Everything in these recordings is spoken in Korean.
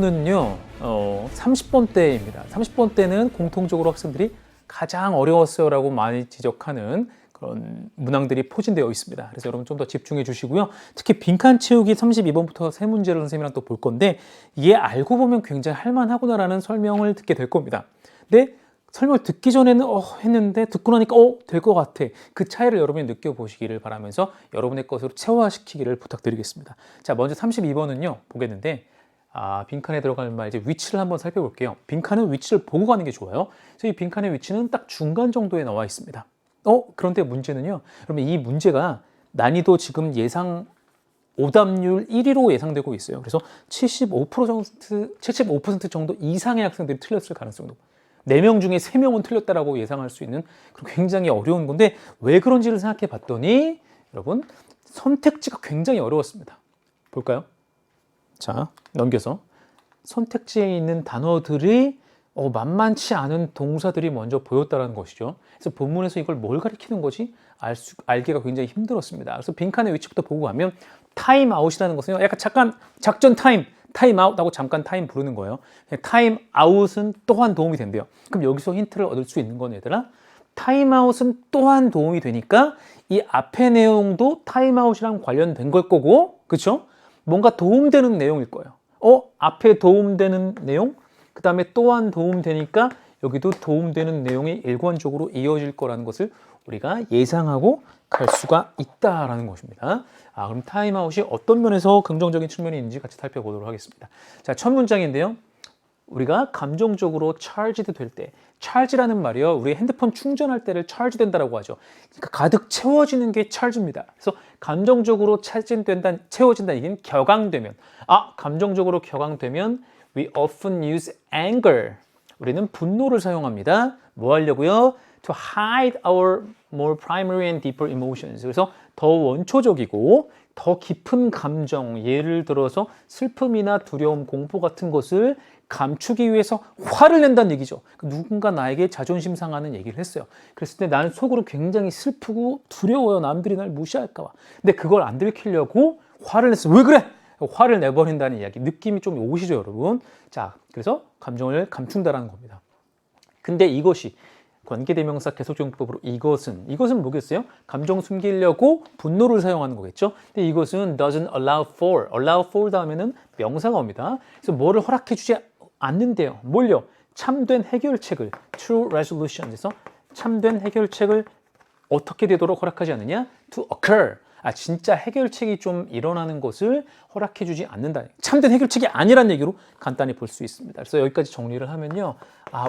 질문은요, 30번대입니다. 30번대는 공통적으로 학생들이 가장 어려웠어요라고 많이 지적하는 그런 문항들이 포진되어 있습니다. 그래서 여러분 좀 더 집중해 주시고요. 특히 빈칸 채우기 32번부터 세 문제를 선생님이랑 또 볼 건데, 이게 알고 보면 굉장히 할만하구나라는 설명을 듣게 될 겁니다. 근데 설명을 듣기 전에는 했는데 듣고 나니까 될 것 같아. 그 차이를 여러분이 느껴보시기를 바라면서 여러분의 것으로 체화시키기를 부탁드리겠습니다. 자, 먼저 32번은요 보겠는데, 빈칸에 들어갈 말 이제 위치를 한번 살펴볼게요. 빈칸은 위치를 보고 가는 게 좋아요. 그래서 이 빈칸의 위치는 딱 중간 정도에 나와 있습니다. 그런데 문제는요, 그러면 이 문제가 난이도 지금 예상 오답률 1위로 예상되고 있어요. 그래서 75% 정도 이상의 학생들이 틀렸을 가능성도, 4명 중에 3명은 틀렸다라고 예상할 수 있는 굉장히 어려운 건데, 왜 그런지를 생각해 봤더니 여러분, 선택지가 굉장히 어려웠습니다. 볼까요? 자, 넘겨서 선택지에 있는 단어들이 만만치 않은 동사들이 먼저 보였다는 것이죠. 그래서 본문에서 이걸 뭘 가리키는 거지? 알기가 굉장히 힘들었습니다. 그래서 빈칸의 위치부터 보고 가면, 타임 아웃이라는 것은 약간 잠깐 작전 타임 아웃하고 잠깐 타임 부르는 거예요. 타임 아웃은 또한 도움이 된대요. 그럼 여기서 힌트를 얻을 수 있는 건, 얘들아, 타임 아웃은 또한 도움이 되니까 이 앞의 내용도 타임 아웃이랑 관련된 걸 거고, 그렇죠? 뭔가 도움되는 내용일 거예요. 앞에 도움되는 내용, 그 다음에 또한 도움되니까 여기도 도움되는 내용이 일관적으로 이어질 거라는 것을 우리가 예상하고 갈 수가 있다라는 것입니다. 그럼 타임아웃이 어떤 면에서 긍정적인 측면이 있는지 같이 살펴보도록 하겠습니다. 자, 첫 문장인데요. 우리가 감정적으로 charged 될 때, charge라는 말이요, 우리 핸드폰 충전할 때를 charge 된다라고 하죠. 그러니까 가득 채워지는 게 charge입니다. 그래서 감정적으로 채워진다, 이게 격앙되면, 감정적으로 격앙되면 we often use anger. 우리는 분노를 사용합니다. 뭐 하려고요? To hide our more primary and deeper emotions. 그래서 더 원초적이고 더 깊은 감정, 예를 들어서 슬픔이나 두려움, 공포 같은 것을 감추기 위해서 화를 낸다는 얘기죠. 누군가 나에게 자존심 상하는 얘기를 했어요. 그랬을 때 나는 속으로 굉장히 슬프고 두려워요. 남들이 날 무시할까 봐. 근데 그걸 안 들키려고 화를 냈어요. 왜 그래? 화를 내버린다는 이야기. 느낌이 좀 오시죠, 여러분? 자, 그래서 감정을 감춘다라는 겁니다. 근데 이것이 관계대명사 계속적용법으로 이것은 뭐겠어요? 감정 숨기려고 분노를 사용하는 거겠죠? 근데 이것은 doesn't allow for 다음에는 명사가 옵니다. 그래서 뭐를 허락해 주지 않는데요. 뭘요? 참된 해결책을, true resolution에서 참된 해결책을 어떻게 되도록 허락하지 않느냐? to occur. 진짜 해결책이 좀 일어나는 것을 허락해 주지 않는다. 참된 해결책이 아니란 얘기로 간단히 볼 수 있습니다. 그래서 여기까지 정리를 하면요.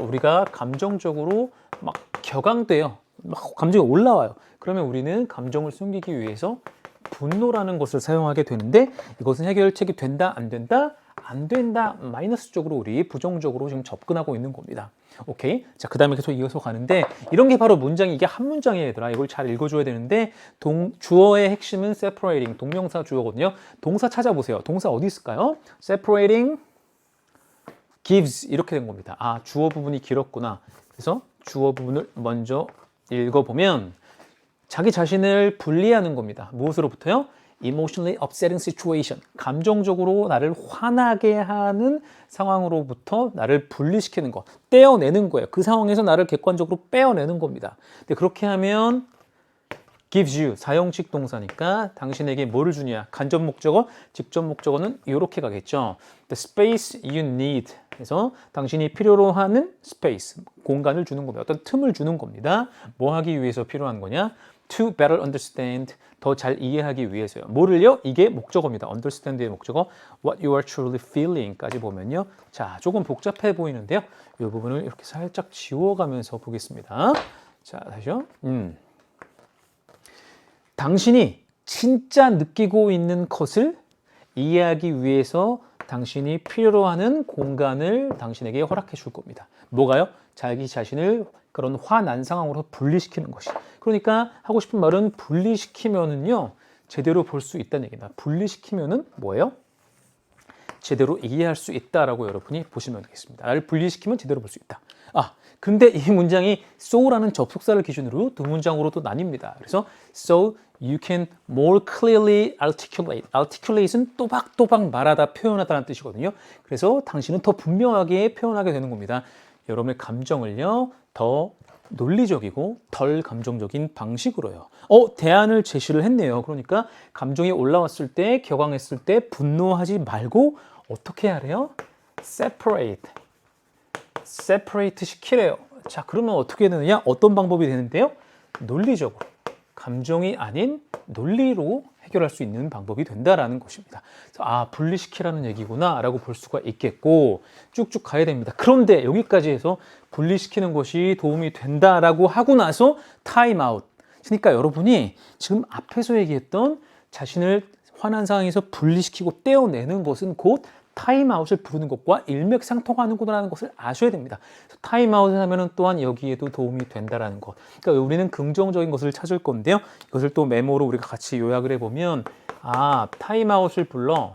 우리가 감정적으로 막 격앙돼요. 막 감정이 올라와요. 그러면 우리는 감정을 숨기기 위해서 분노라는 것을 사용하게 되는데, 이것은 해결책이 된다, 안 된다? 안 된다. 마이너스 쪽으로 우리 부정적으로 지금 접근하고 있는 겁니다. 오케이? 자, 그 다음에 계속 이어서 가는데, 이런 게 바로 문장이, 이게 한 문장이에요, 얘들아. 이걸 잘 읽어줘야 되는데, 주어의 핵심은 separating, 동명사 주어거든요. 동사 찾아보세요. 동사 어디 있을까요? separating gives, 이렇게 된 겁니다. 주어 부분이 길었구나. 그래서 주어 부분을 먼저 읽어보면, 자기 자신을 분리하는 겁니다. 무엇으로부터요? emotionally upsetting situation. 감정적으로 나를 화나게 하는 상황으로부터 나를 분리시키는 거, 떼어내는 거예요. 그 상황에서 나를 객관적으로 빼어내는 겁니다. 근데 그렇게 하면 gives you, 사용식 동사니까 당신에게 뭐를 주냐? 간접 목적어, 직접 목적어는 이렇게 가겠죠. The space you need. 그래서 당신이 필요로 하는 space, 공간을 주는 겁니다. 어떤 틈을 주는 겁니다. 뭐 하기 위해서 필요한 거냐? To better understand, 더 잘 이해하기 위해서요. 뭐를요? 이게 목적어입니다. understand의 목적어, what you are truly feeling까지 보면요. 자, 조금 복잡해 보이는데요. 이 부분을 이렇게 살짝 지워가면서 보겠습니다. 자, 다시요. 당신이 진짜 느끼고 있는 것을 이해하기 위해서 당신이 필요로 하는 공간을 당신에게 허락해 줄 겁니다. 뭐가요? 자기 자신을 그런 화난 상황으로 분리시키는 것이. 그러니까 하고 싶은 말은, 분리시키면은요, 제대로 볼 수 있다는 얘기다. 분리시키면은 뭐예요? 제대로 이해할 수 있다라고 여러분이 보시면 되겠습니다. 나를 분리시키면 제대로 볼 수 있다. 근데 이 문장이 so라는 접속사를 기준으로 두 문장으로도 나뉩니다. 그래서 so you can more clearly articulate. articulate은 또박또박 말하다, 표현하다는 뜻이거든요. 그래서 당신은 더 분명하게 표현하게 되는 겁니다. 여러분의 감정을요, 더 논리적이고 덜 감정적인 방식으로요. 대안을 제시를 했네요. 그러니까 감정이 올라왔을 때, 격앙했을 때 분노하지 말고 어떻게 하래요? separate 시키래요. 자, 그러면 어떻게 되느냐? 어떤 방법이 되는데요? 논리적으로, 감정이 아닌 논리로 해결할 수 있는 방법이 된다라는 것입니다. 그래서 분리시키라는 얘기구나 라고 볼 수가 있겠고, 쭉쭉 가야 됩니다. 그런데 여기까지 해서 분리시키는 것이 도움이 된다라고 하고 나서 타임아웃. 그러니까 여러분이 지금 앞에서 얘기했던 자신을 화난 상황에서 분리시키고 떼어내는 것은 곧 타임아웃을 부르는 것과 일맥상통하는구나라는 것을 아셔야 됩니다. 타임아웃을 하면 또한 여기에도 도움이 된다라는 것. 그러니까 우리는 긍정적인 것을 찾을 건데요. 이것을 또 메모로 우리가 같이 요약을 해보면, 타임아웃을 불러.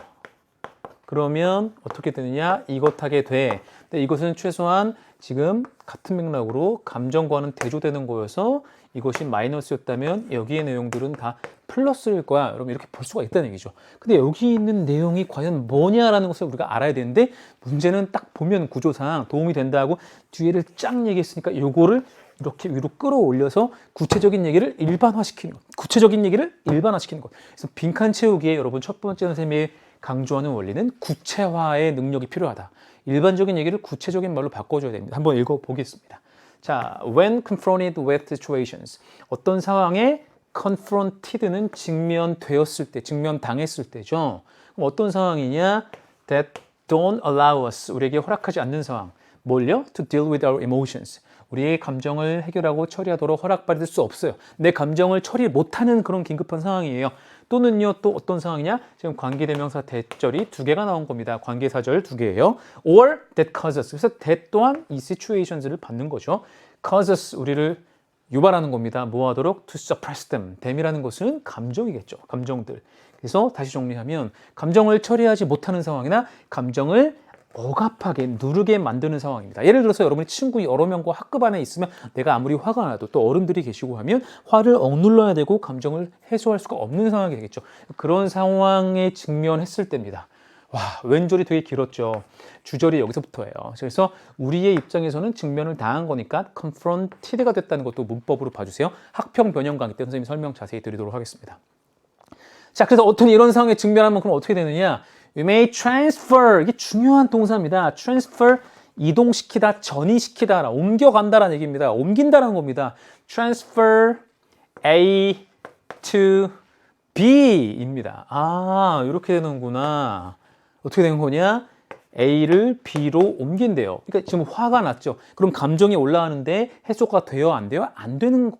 그러면 어떻게 되느냐? 이것 하게 돼. 근데 이것은 최소한 지금 같은 맥락으로 감정과는 대조되는 거여서 이것이 마이너스였다면 여기의 내용들은 다 플러스일 거야. 여러분 이렇게 볼 수가 있다는 얘기죠. 근데 여기 있는 내용이 과연 뭐냐라는 것을 우리가 알아야 되는데, 문제는 딱 보면 구조상 도움이 된다고 뒤에를 쫙 얘기했으니까 요거를 이렇게 위로 끌어올려서 구체적인 얘기를 일반화시키는 것. 그래서 빈칸 채우기에 여러분 첫 번째 선생님이 강조하는 원리는 구체화의 능력이 필요하다. 일반적인 얘기를 구체적인 말로 바꿔줘야 됩니다. 한번 읽어보겠습니다. 자, when confronted with situations. 어떤 상황에 confronted는 직면되었을 때, 직면당했을 때죠. 그럼 어떤 상황이냐? that don't allow us. 우리에게 허락하지 않는 상황. 뭘요? to deal with our emotions. 우리의 감정을 해결하고 처리하도록 허락받을 수 없어요. 내 감정을 처리 못하는 그런 긴급한 상황이에요. 또는요, 또 어떤 상황이냐? 지금 관계대명사 that절이 두 개가 나온 겁니다. 관계사절 두 개예요. or that causes. 그래서 that 또한 이 situations를 받는 거죠. causes, 우리를 유발하는 겁니다. 뭐 하도록? to suppress them. them이라는 것은 감정이겠죠. 감정들. 그래서 다시 정리하면 감정을 처리하지 못하는 상황이나 감정을 억압하게 누르게 만드는 상황입니다. 예를 들어서 여러분이 친구 여러 명과 학급 안에 있으면 내가 아무리 화가 나도 또 어른들이 계시고 하면 화를 억눌러야 되고 감정을 해소할 수가 없는 상황이 되겠죠. 그런 상황에 직면했을 때입니다. 왼절이 되게 길었죠. 주절이 여기서부터예요. 그래서 우리의 입장에서는 직면을 당한 거니까 confronted가 됐다는 것도 문법으로 봐주세요. 학평 변형 강의 때 선생님이 설명 자세히 드리도록 하겠습니다. 자, 그래서 어떤 이런 상황에 직면하면 그럼 어떻게 되느냐? We may transfer. 이게 중요한 동사입니다. transfer, 이동시키다, 전이시키다, 옮겨간다라는 얘기입니다. 옮긴다라는 겁니다. transfer A to B입니다. 이렇게 되는구나. 어떻게 되는 거냐? A를 B로 옮긴대요. 그러니까 지금 화가 났죠. 그럼 감정이 올라가는데 해소가 돼요? 안 돼요? 안 되는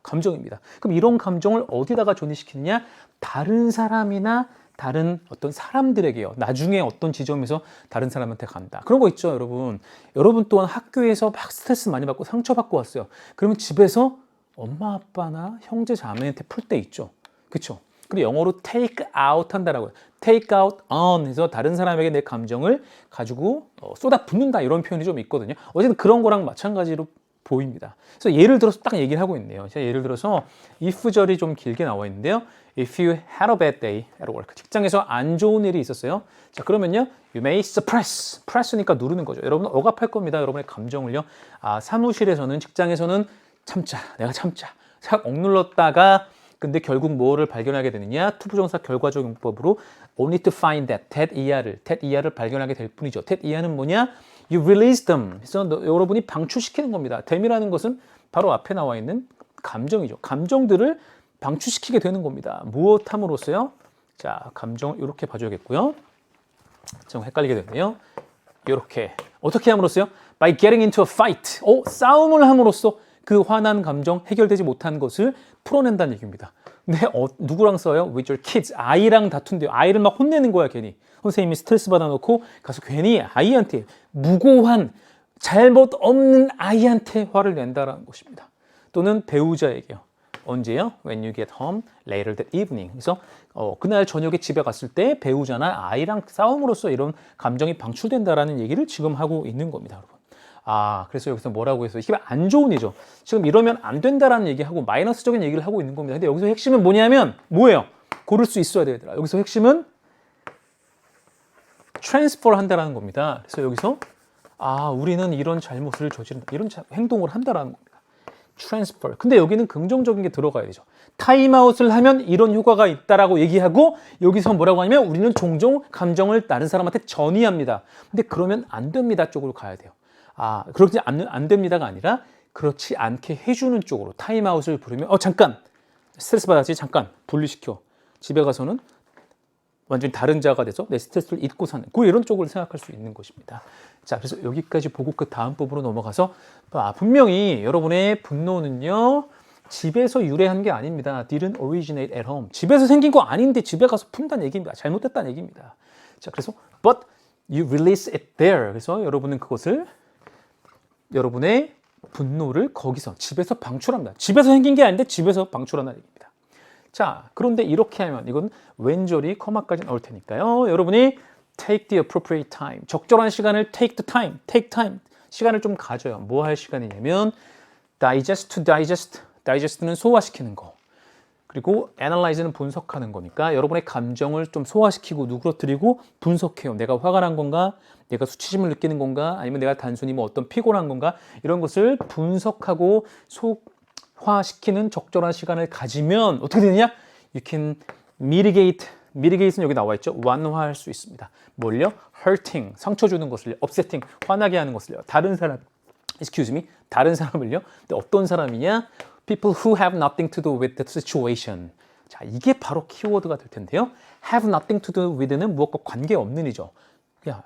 감정입니다. 그럼 이런 감정을 어디다가 전이시키느냐? 다른 사람이나 다른 어떤 사람들에게요. 나중에 어떤 지점에서 다른 사람한테 간다. 그런 거 있죠, 여러분. 여러분 또한 학교에서 막 스트레스 많이 받고 상처받고 왔어요. 그러면 집에서 엄마, 아빠나 형제, 자매한테 풀 때 있죠. 그렇죠? 그리고 영어로 take out 한다라고요. take out on 해서 다른 사람에게 내 감정을 가지고 쏟아 붓는다, 이런 표현이 좀 있거든요. 어쨌든 그런 거랑 마찬가지로 보입니다. 그래서 예를 들어서 딱 얘기를 하고 있네요. 제가 예를 들어서 if절이 좀 길게 나와 있는데요. If you had a bad day at work. 직장에서 안 좋은 일이 있었어요. 자, 그러면요. You may suppress. press니까 누르는 거죠. 여러분 억압할 겁니다. 여러분의 감정을요. 사무실에서는, 직장에서는 참자. 내가 참자. 싹 억눌렀다가 근데 결국 뭐를 발견하게 되느냐? 투부정사 결과적 용법으로 only to find that 이하를 발견하게 될 뿐이죠. that 이하는 뭐냐? You release them. 그래서 여러분이 방출시키는 겁니다. them이라는 것은 바로 앞에 나와 있는 감정이죠. 감정들을 방출시키게 되는 겁니다. 무엇 함으로써요? 자, 감정을 이렇게 봐줘야겠고요. 좀 헷갈리게 되네요. 이렇게. 어떻게 함으로써요? By getting into a fight. 싸움을 함으로써 그 화난 감정, 해결되지 못한 것을 풀어낸다는 얘기입니다. 근데 누구랑 써요? With your kids. 아이랑 다툰대요. 아이를 막 혼내는 거야, 괜히. 선생님이 스트레스 받아놓고 가서 괜히 아이한테, 무고한, 잘못 없는 아이한테 화를 낸다라는 것입니다. 또는 배우자에게요. 언제요? When you get home later that evening. 그래서 그날 저녁에 집에 갔을 때 배우자나 아이랑 싸움으로써 이런 감정이 방출된다라는 얘기를 지금 하고 있는 겁니다, 여러분. 그래서 여기서 뭐라고 해서 이게 안 좋은 일이죠. 지금 이러면 안 된다라는 얘기하고 마이너스적인 얘기를 하고 있는 겁니다. 근데 여기서 핵심은 뭐냐면 뭐예요? 고를 수 있어야 되더라. 여기서 핵심은 transfer 한다라는 겁니다. 그래서 여기서 우리는 이런 잘못을 저지른다. 이런 행동을 한다라는 겁니다. transfer. 근데 여기는 긍정적인 게 들어가야 되죠. 타임아웃을 하면 이런 효과가 있다라고 얘기하고 여기서 뭐라고 하냐면 우리는 종종 감정을 다른 사람한테 전이합니다. 근데 그러면 안 됩니다 쪽으로 가야 돼요. 그렇지 안 됩니다가 아니라 그렇지 않게 해주는 쪽으로 타임아웃을 부르면 잠깐 스트레스 받았지 잠깐 분리시켜 집에 가서는 완전히 다른 자가 돼서 내 스트레스를 잊고 사는 이런 쪽을 생각할 수 있는 것입니다. 자, 그래서 여기까지 보고 그 다음 부분으로 넘어가서 분명히 여러분의 분노는요 집에서 유래한 게 아닙니다. Didn't originate at home. 집에서 생긴 거 아닌데 집에 가서 푼다는 얘기입니다. 잘못됐다는 얘기입니다. 자, 그래서 but you release it there. 그래서 여러분은 그것을 여러분의 분노를 거기서 집에서 방출합니다. 집에서 생긴 게 아닌데 집에서 방출한다는 얘기입니다. 자, 그런데 이렇게 하면 이건 왼절이 커마까지 나올 테니까요. 여러분이 take the appropriate time. 적절한 시간을 take time. 시간을 좀 가져요. 뭐 할 시간이냐면 digest는 소화시키는 거. 그리고 analyze는 분석하는 거니까 여러분의 감정을 좀 소화시키고 누그러뜨리고 분석해요. 내가 화가 난 건가? 내가 수치심을 느끼는 건가? 아니면 내가 단순히 뭐 어떤 피곤한 건가? 이런 것을 분석하고 소화시키는 적절한 시간을 가지면 어떻게 되느냐? You can mitigate는 여기 나와 있죠. 완화할 수 있습니다. 뭘요? hurting, 상처 주는 것을요. upsetting, 화나게 하는 것을요. 다른 사람을요. 근데 어떤 사람이냐? People who have nothing to do with the situation. 자, 이게 바로 키워드가 될 텐데요. have nothing to do with는 무엇과 관계없는 이죠. 야,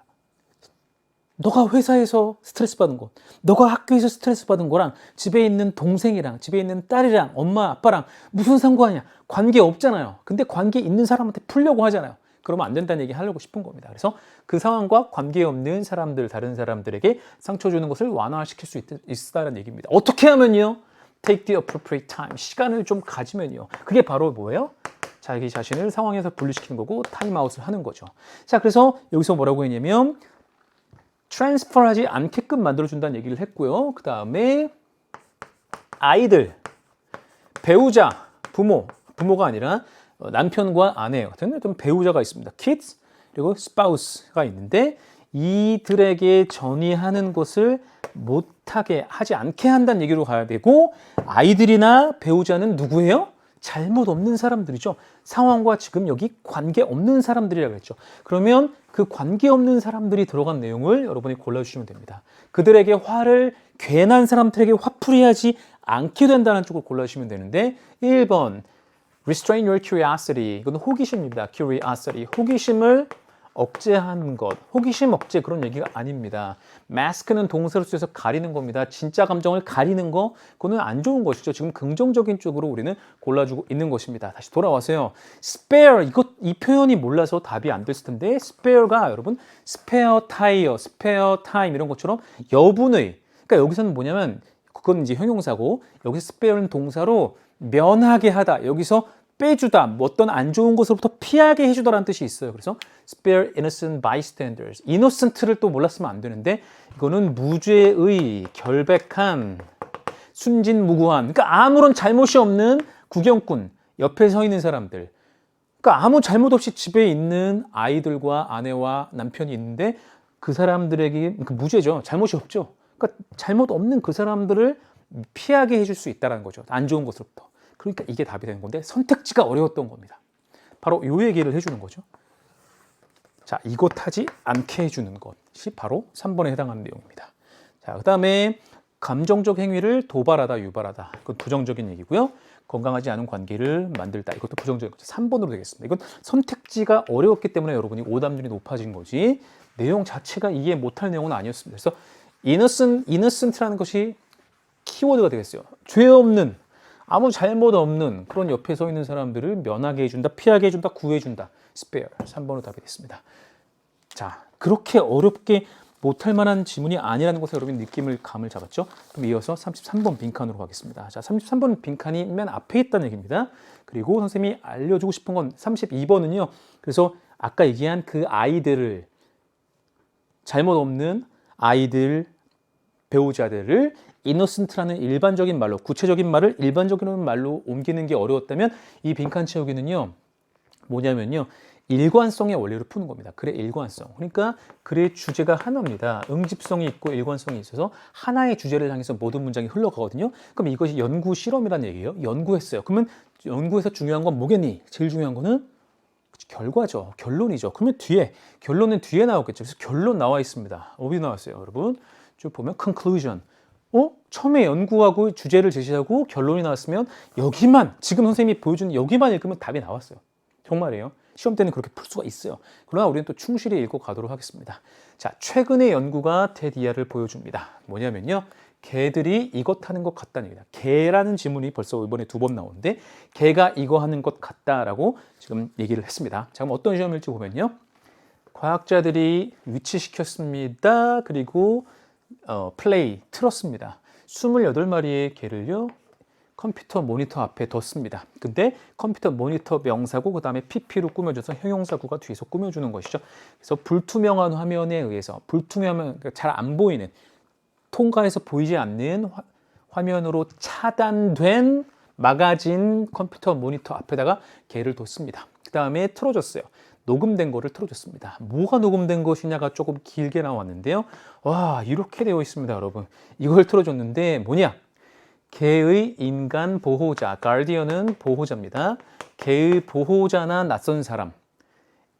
너가 회사에서 스트레스 받은 것, 너가 학교에서 스트레스 받은 거랑 집에 있는 동생이랑 집에 있는 딸이랑 엄마 아빠랑 무슨 상관이야? 관계 없잖아요. 근데 관계 있는 사람한테 풀려고 하잖아요. 그러면 안 된다는 얘기 하려고 싶은 겁니다. 그래서 그 상황과 관계없는 사람들, 다른 사람들에게 상처 주는 것을 완화시킬 수 있다는 얘기입니다. 어떻게 하면요? Take the appropriate time. 시간을 좀 가지면요. 그게 바로 뭐예요? 자기 자신을 상황에서 분리시키는 거고 타임아웃을 하는 거죠. 자, 그래서 여기서 뭐라고 했냐면 트랜스퍼하지 않게끔 만들어준다는 얘기를 했고요. 그 다음에 아이들, 배우자, 부모가 아니라 남편과 아내 같은 어떤 배우자가 있습니다. kids, 그리고 spouse가 있는데 이들에게 전이하는 것을 못하게 하지 않게 한다는 얘기로 가야 되고 아이들이나 배우자는 누구예요? 잘못 없는 사람들이죠. 상황과 지금 여기 관계 없는 사람들이라고 했죠. 그러면 그 관계 없는 사람들이 들어간 내용을 여러분이 골라주시면 됩니다. 그들에게 화를 괜한 사람들에게 화풀이하지 않게 된다는 쪽을 골라주시면 되는데 1번 Restrain your curiosity. 이건 호기심입니다. Curiosity. 호기심을 억제하는 것. 호기심 억제 그런 얘기가 아닙니다. mask는 동사로 쓰여서 가리는 겁니다. 진짜 감정을 가리는 거 그거는 안 좋은 것이죠. 지금 긍정적인 쪽으로 우리는 골라주고 있는 것입니다. 다시 돌아와서요. spare 이 표현이 몰라서 답이 안 됐을 텐데 spare가 여러분 spare tire, spare time 이런 것처럼 여분의 그러니까 여기서는 뭐냐면 그건 이제 형용사고 여기서 spare는 동사로 면하게 하다. 여기서 빼주다, 뭐 어떤 안 좋은 것으로부터 피하게 해주다라는 뜻이 있어요. 그래서 spare innocent bystanders. innocent를 또 몰랐으면 안 되는데 이거는 무죄의, 결백한, 순진무구한, 그러니까 아무런 잘못이 없는 구경꾼, 옆에 서 있는 사람들. 그러니까 아무 잘못 없이 집에 있는 아이들과 아내와 남편이 있는데 그 사람들에게 무죄죠. 잘못이 없죠. 그러니까 잘못 없는 그 사람들을 피하게 해줄 수 있다는 거죠. 안 좋은 것으로부터. 그러니까 이게 답이 되는 건데 선택지가 어려웠던 겁니다. 바로 이 얘기를 해주는 거죠. 자, 이것 하지 않게 해주는 것이 바로 3번에 해당하는 내용입니다. 자, 그 다음에 감정적 행위를 도발하다, 유발하다. 이건 부정적인 얘기고요. 건강하지 않은 관계를 만들다. 이것도 부정적인 거죠. 3번으로 되겠습니다. 이건 선택지가 어려웠기 때문에 여러분이 오답률이 높아진 거지 내용 자체가 이해 못할 내용은 아니었습니다. 그래서 innocent라는 것이 키워드가 되겠어요. 죄 없는 아무 잘못 없는 그런 옆에 서 있는 사람들을 면하게 해준다, 피하게 해준다, 구해준다. spare. 3번으로 답이 됐습니다. 자, 그렇게 어렵게 못할 만한 지문이 아니라는 것에 여러분 감을 잡았죠? 그럼 이어서 33번 빈칸으로 가겠습니다. 자, 33번 빈칸이 맨 앞에 있다는 얘기입니다. 그리고 선생님이 알려주고 싶은 건 32번은요. 그래서 아까 얘기한 그 아이들을 잘못 없는 아이들, 배우자들을 innocent라는 일반적인 말로, 구체적인 말을 일반적인 말로 옮기는 게 어려웠다면 이 빈칸 채우기는요. 뭐냐면요. 일관성의 원리를 푸는 겁니다. 글의 일관성. 그러니까 글의 주제가 하나입니다. 응집성이 있고 일관성이 있어서 하나의 주제를 향해서 모든 문장이 흘러가거든요. 그럼 이것이 연구 실험이라는 얘기예요. 연구했어요. 그러면 연구에서 중요한 건 뭐겠니? 제일 중요한 거는 결과죠. 결론이죠. 그러면 결론은 뒤에 나오겠죠. 그래서 결론 나와 있습니다. 어디 나왔어요, 여러분? 쭉 보면 conclusion. 처음에 연구하고 주제를 제시하고 결론이 나왔으면 여기만, 지금 선생님이 보여준 여기만 읽으면 답이 나왔어요. 정말이에요. 시험 때는 그렇게 풀 수가 있어요. 그러나 우리는 또 충실히 읽고 가도록 하겠습니다. 자, 최근의 연구가 테디아를 보여줍니다. 뭐냐면요. 개들이 이것 하는 것 같다는 얘기다. 개라는 지문이 벌써 이번에 2번 나오는데 개가 이거 하는 것 같다라고 지금 얘기를 했습니다. 자, 그럼 어떤 시험일지 보면요. 과학자들이 위치시켰습니다. 그리고 플레이, 틀었습니다. 28마리의 개를요. 컴퓨터 모니터 앞에 뒀습니다. 근데 컴퓨터 모니터 명사고 그 다음에 PP로 꾸며줘서 형용사구가 뒤에서 꾸며주는 것이죠. 그래서 불투명한 화면에 의해서 불투명한, 잘 안 보이는, 통과해서 보이지 않는 화면으로 차단된 막아진 컴퓨터 모니터 앞에다가 개를 뒀습니다. 그 다음에 틀어줬어요. 녹음된 거를 틀어줬습니다. 뭐가 녹음된 것이냐가 조금 길게 나왔는데요. 와, 이렇게 되어 있습니다, 여러분. 이걸 틀어줬는데 뭐냐? 개의 인간 보호자, 가디언은 보호자입니다. 개의 보호자나 낯선 사람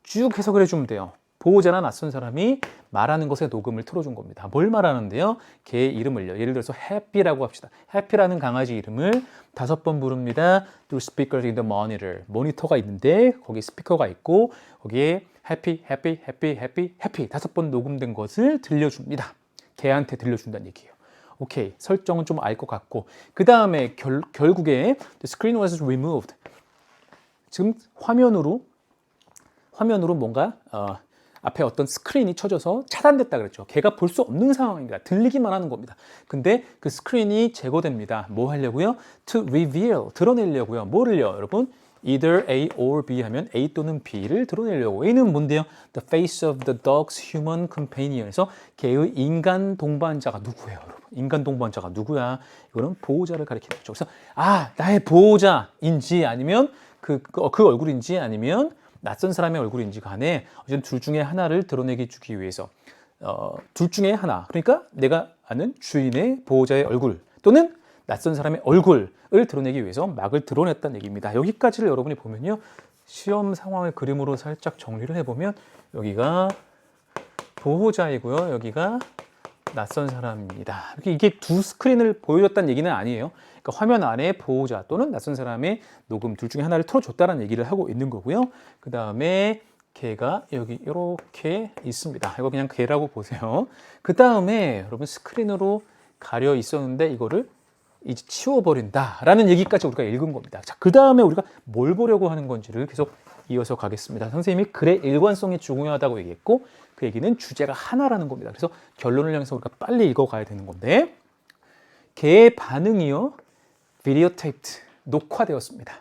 쭉 해석을 해주면 돼요. 보호자나 낯선 사람이 말하는 것에 녹음을 틀어준 겁니다. 뭘 말하는데요? 개의 이름을요. 예를 들어서 해피라고 합시다. 해피라는 강아지 이름을 5번 부릅니다. Through speakers in the monitor. 모니터가 있는데 거기 스피커가 있고 거기에 happy, happy, happy, happy, happy 5번 녹음된 것을 들려줍니다. 개한테 들려준다는 얘기예요. 오케이, 설정은 좀 알 것 같고 그 다음에 결국에 the screen was removed. 지금 화면으로 뭔가 앞에 어떤 스크린이 쳐져서 차단됐다 그랬죠. 걔가 볼 수 없는 상황입니다. 들리기만 하는 겁니다. 근데 그 스크린이 제거됩니다. 뭐 하려고요? To reveal, 드러내려고요. 뭐를요, 여러분? Either A or B 하면 A 또는 B를 드러내려고. A는 뭔데요? The face of the dog's human companion에서 걔의 인간 동반자가 누구예요, 여러분? 인간 동반자가 누구야? 이거는 보호자를 가리키는 거죠. 그래서 나의 보호자인지 아니면 그 얼굴인지 아니면 낯선 사람의 얼굴인지 간에 어쨌든 둘 중에 하나를 드러내게 주기 위해서 둘 중에 하나, 그러니까 내가 아는 주인의 보호자의 얼굴 또는 낯선 사람의 얼굴을 드러내기 위해서 막을 드러냈다는 얘기입니다. 여기까지를 여러분이 보면요. 시험 상황을 그림으로 살짝 정리를 해보면 여기가 보호자이고요. 여기가 낯선 사람입니다. 이게 두 스크린을 보여줬다는 얘기는 아니에요. 그러니까 화면 안에 보호자 또는 낯선 사람의 녹음 둘 중에 하나를 틀어줬다는 얘기를 하고 있는 거고요. 그 다음에 개가 여기 이렇게 있습니다. 이거 그냥 개라고 보세요. 그 다음에 여러분 스크린으로 가려 있었는데 이거를 이제 치워버린다라는 얘기까지 우리가 읽은 겁니다. 자, 그 다음에 우리가 뭘 보려고 하는 건지를 계속 이어서 가겠습니다. 선생님이 글의 일관성이 중요하다고 얘기했고 그 얘기는 주제가 하나라는 겁니다. 그래서 결론을 향해서 우리가 빨리 읽어가야 되는 건데 개의 반응이요. videotaped, 녹화되었습니다.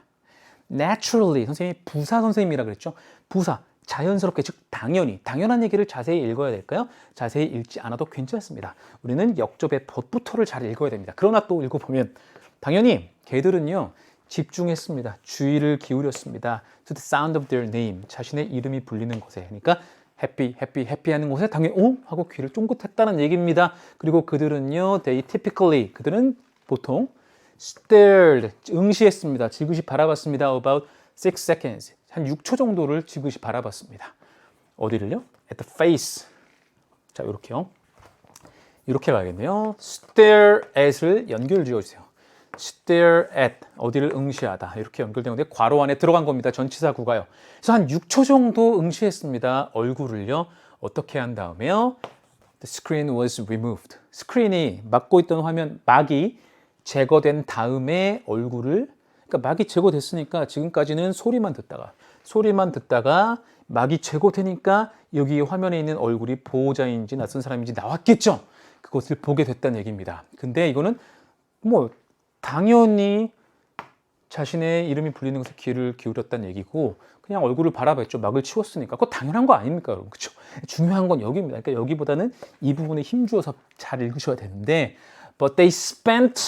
naturally, 선생님이 부사 선생님이라 그랬죠. 부사, 자연스럽게, 즉 당연한 얘기를 자세히 읽어야 될까요? 자세히 읽지 않아도 괜찮습니다. 우리는 역접의 벗부터를 잘 읽어야 됩니다. 그러나 또 읽어보면 당연히 개들은요. 집중했습니다. 주의를 기울였습니다. To the sound of their name, 자신의 이름이 불리는 곳에. 그러니까 happy, happy, happy 하는 곳에 당연히 하고 귀를 쫑긋했다는 얘기입니다. 그리고 그들은요, they typically, 그들은 보통 stared, 응시했습니다. 지그시 바라봤습니다. About 6 seconds, 한 6초 정도를 지그시 바라봤습니다. 어디를요? At the face. 자, 이렇게요. 이렇게 가야겠네요. stare at을 연결 지어주세요. stare at, 어디를 응시하다. 이렇게 연결된 건데 괄호 안에 들어간 겁니다. 전치사구가요. 그래서 한 6초 정도 응시했습니다. 얼굴을요. 어떻게 한 다음에요? The screen was removed. 스크린이 막고 있던 화면, 막이 제거된 다음에 얼굴을, 그러니까 막이 제거됐으니까 지금까지는 소리만 듣다가 소리만 듣다가 막이 최고 되니까 여기 화면에 있는 얼굴이 보호자인지 낯선 사람인지 나왔겠죠. 그것을 보게 됐다는 얘기입니다. 근데 이거는 뭐 당연히 자신의 이름이 불리는 것에 귀를 기울였다는 얘기고 그냥 얼굴을 바라봤죠. 막을 치웠으니까. 그거 당연한 거 아닙니까, 여러분? 그렇죠? 중요한 건 여기입니다. 그러니까 여기보다는 이 부분에 힘주어서 잘 읽으셔야 되는데 But they spent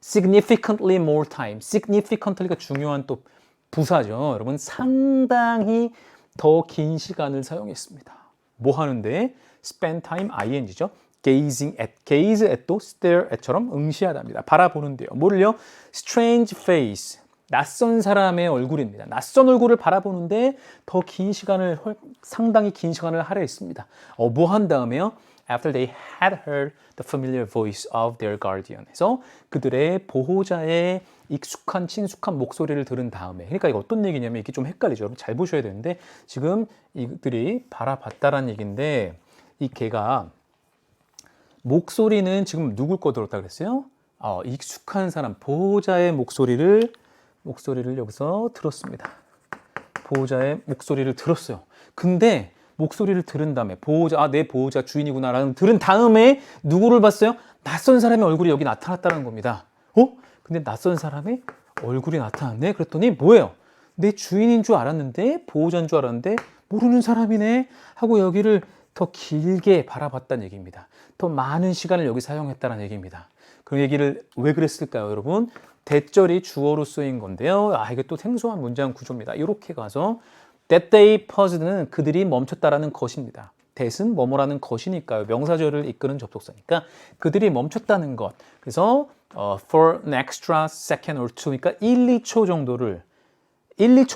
significantly more time. significantly가 중요한 또 부사죠. 여러분 상당히 더 긴 시간을 사용했습니다. 뭐 하는데? spend time, ing죠. gazing at, gaze at도 stare at처럼 응시하답니다. 바라보는데요. 뭐를요? strange face, 낯선 사람의 얼굴입니다. 낯선 얼굴을 바라보는데 더 긴 시간을, 상당히 긴 시간을 할애했습니다. 뭐 한 다음에요? After they had heard the familiar voice of their guardian. 그래서 그들의 보호자의 익숙한 친숙한 목소리를 들은 다음에, 그러니까 이거 어떤 얘기냐면 이게 좀 헷갈리죠. 여러분 잘 보셔야 되는데 지금 이들이 바라봤다라는 얘기인데 이 개가 목소리는 지금 누굴 거 들었다 그랬어요? 익숙한 사람, 보호자의 목소리를 여기서 들었습니다. 보호자의 목소리를 들었어요. 근데 목소리를 들은 다음에 내 보호자 주인이구나라는 들은 다음에 누구를 봤어요? 낯선 사람의 얼굴이 여기 나타났다는 겁니다. 근데 낯선 사람의 얼굴이 나타났네? 그랬더니 뭐예요? 내 주인인 줄 알았는데, 보호자인 줄 알았는데 모르는 사람이네 하고 여기를 더 길게 바라봤다는 얘기입니다. 더 많은 시간을 여기 사용했다는 얘기입니다. 그 얘기를 왜 그랬을까요, 여러분? 대절이 주어로 쓰인 건데요. 이게 또 생소한 문장 구조입니다. 이렇게 가서 That they paused는 그들이 멈췄다라는 것입니다. that은 뭐뭐라는 것이니까요. 명사절을 이끄는 접속사니까 그들이 멈췄다는 것. 그래서 for an extra second or two, 그러니까 1, 2초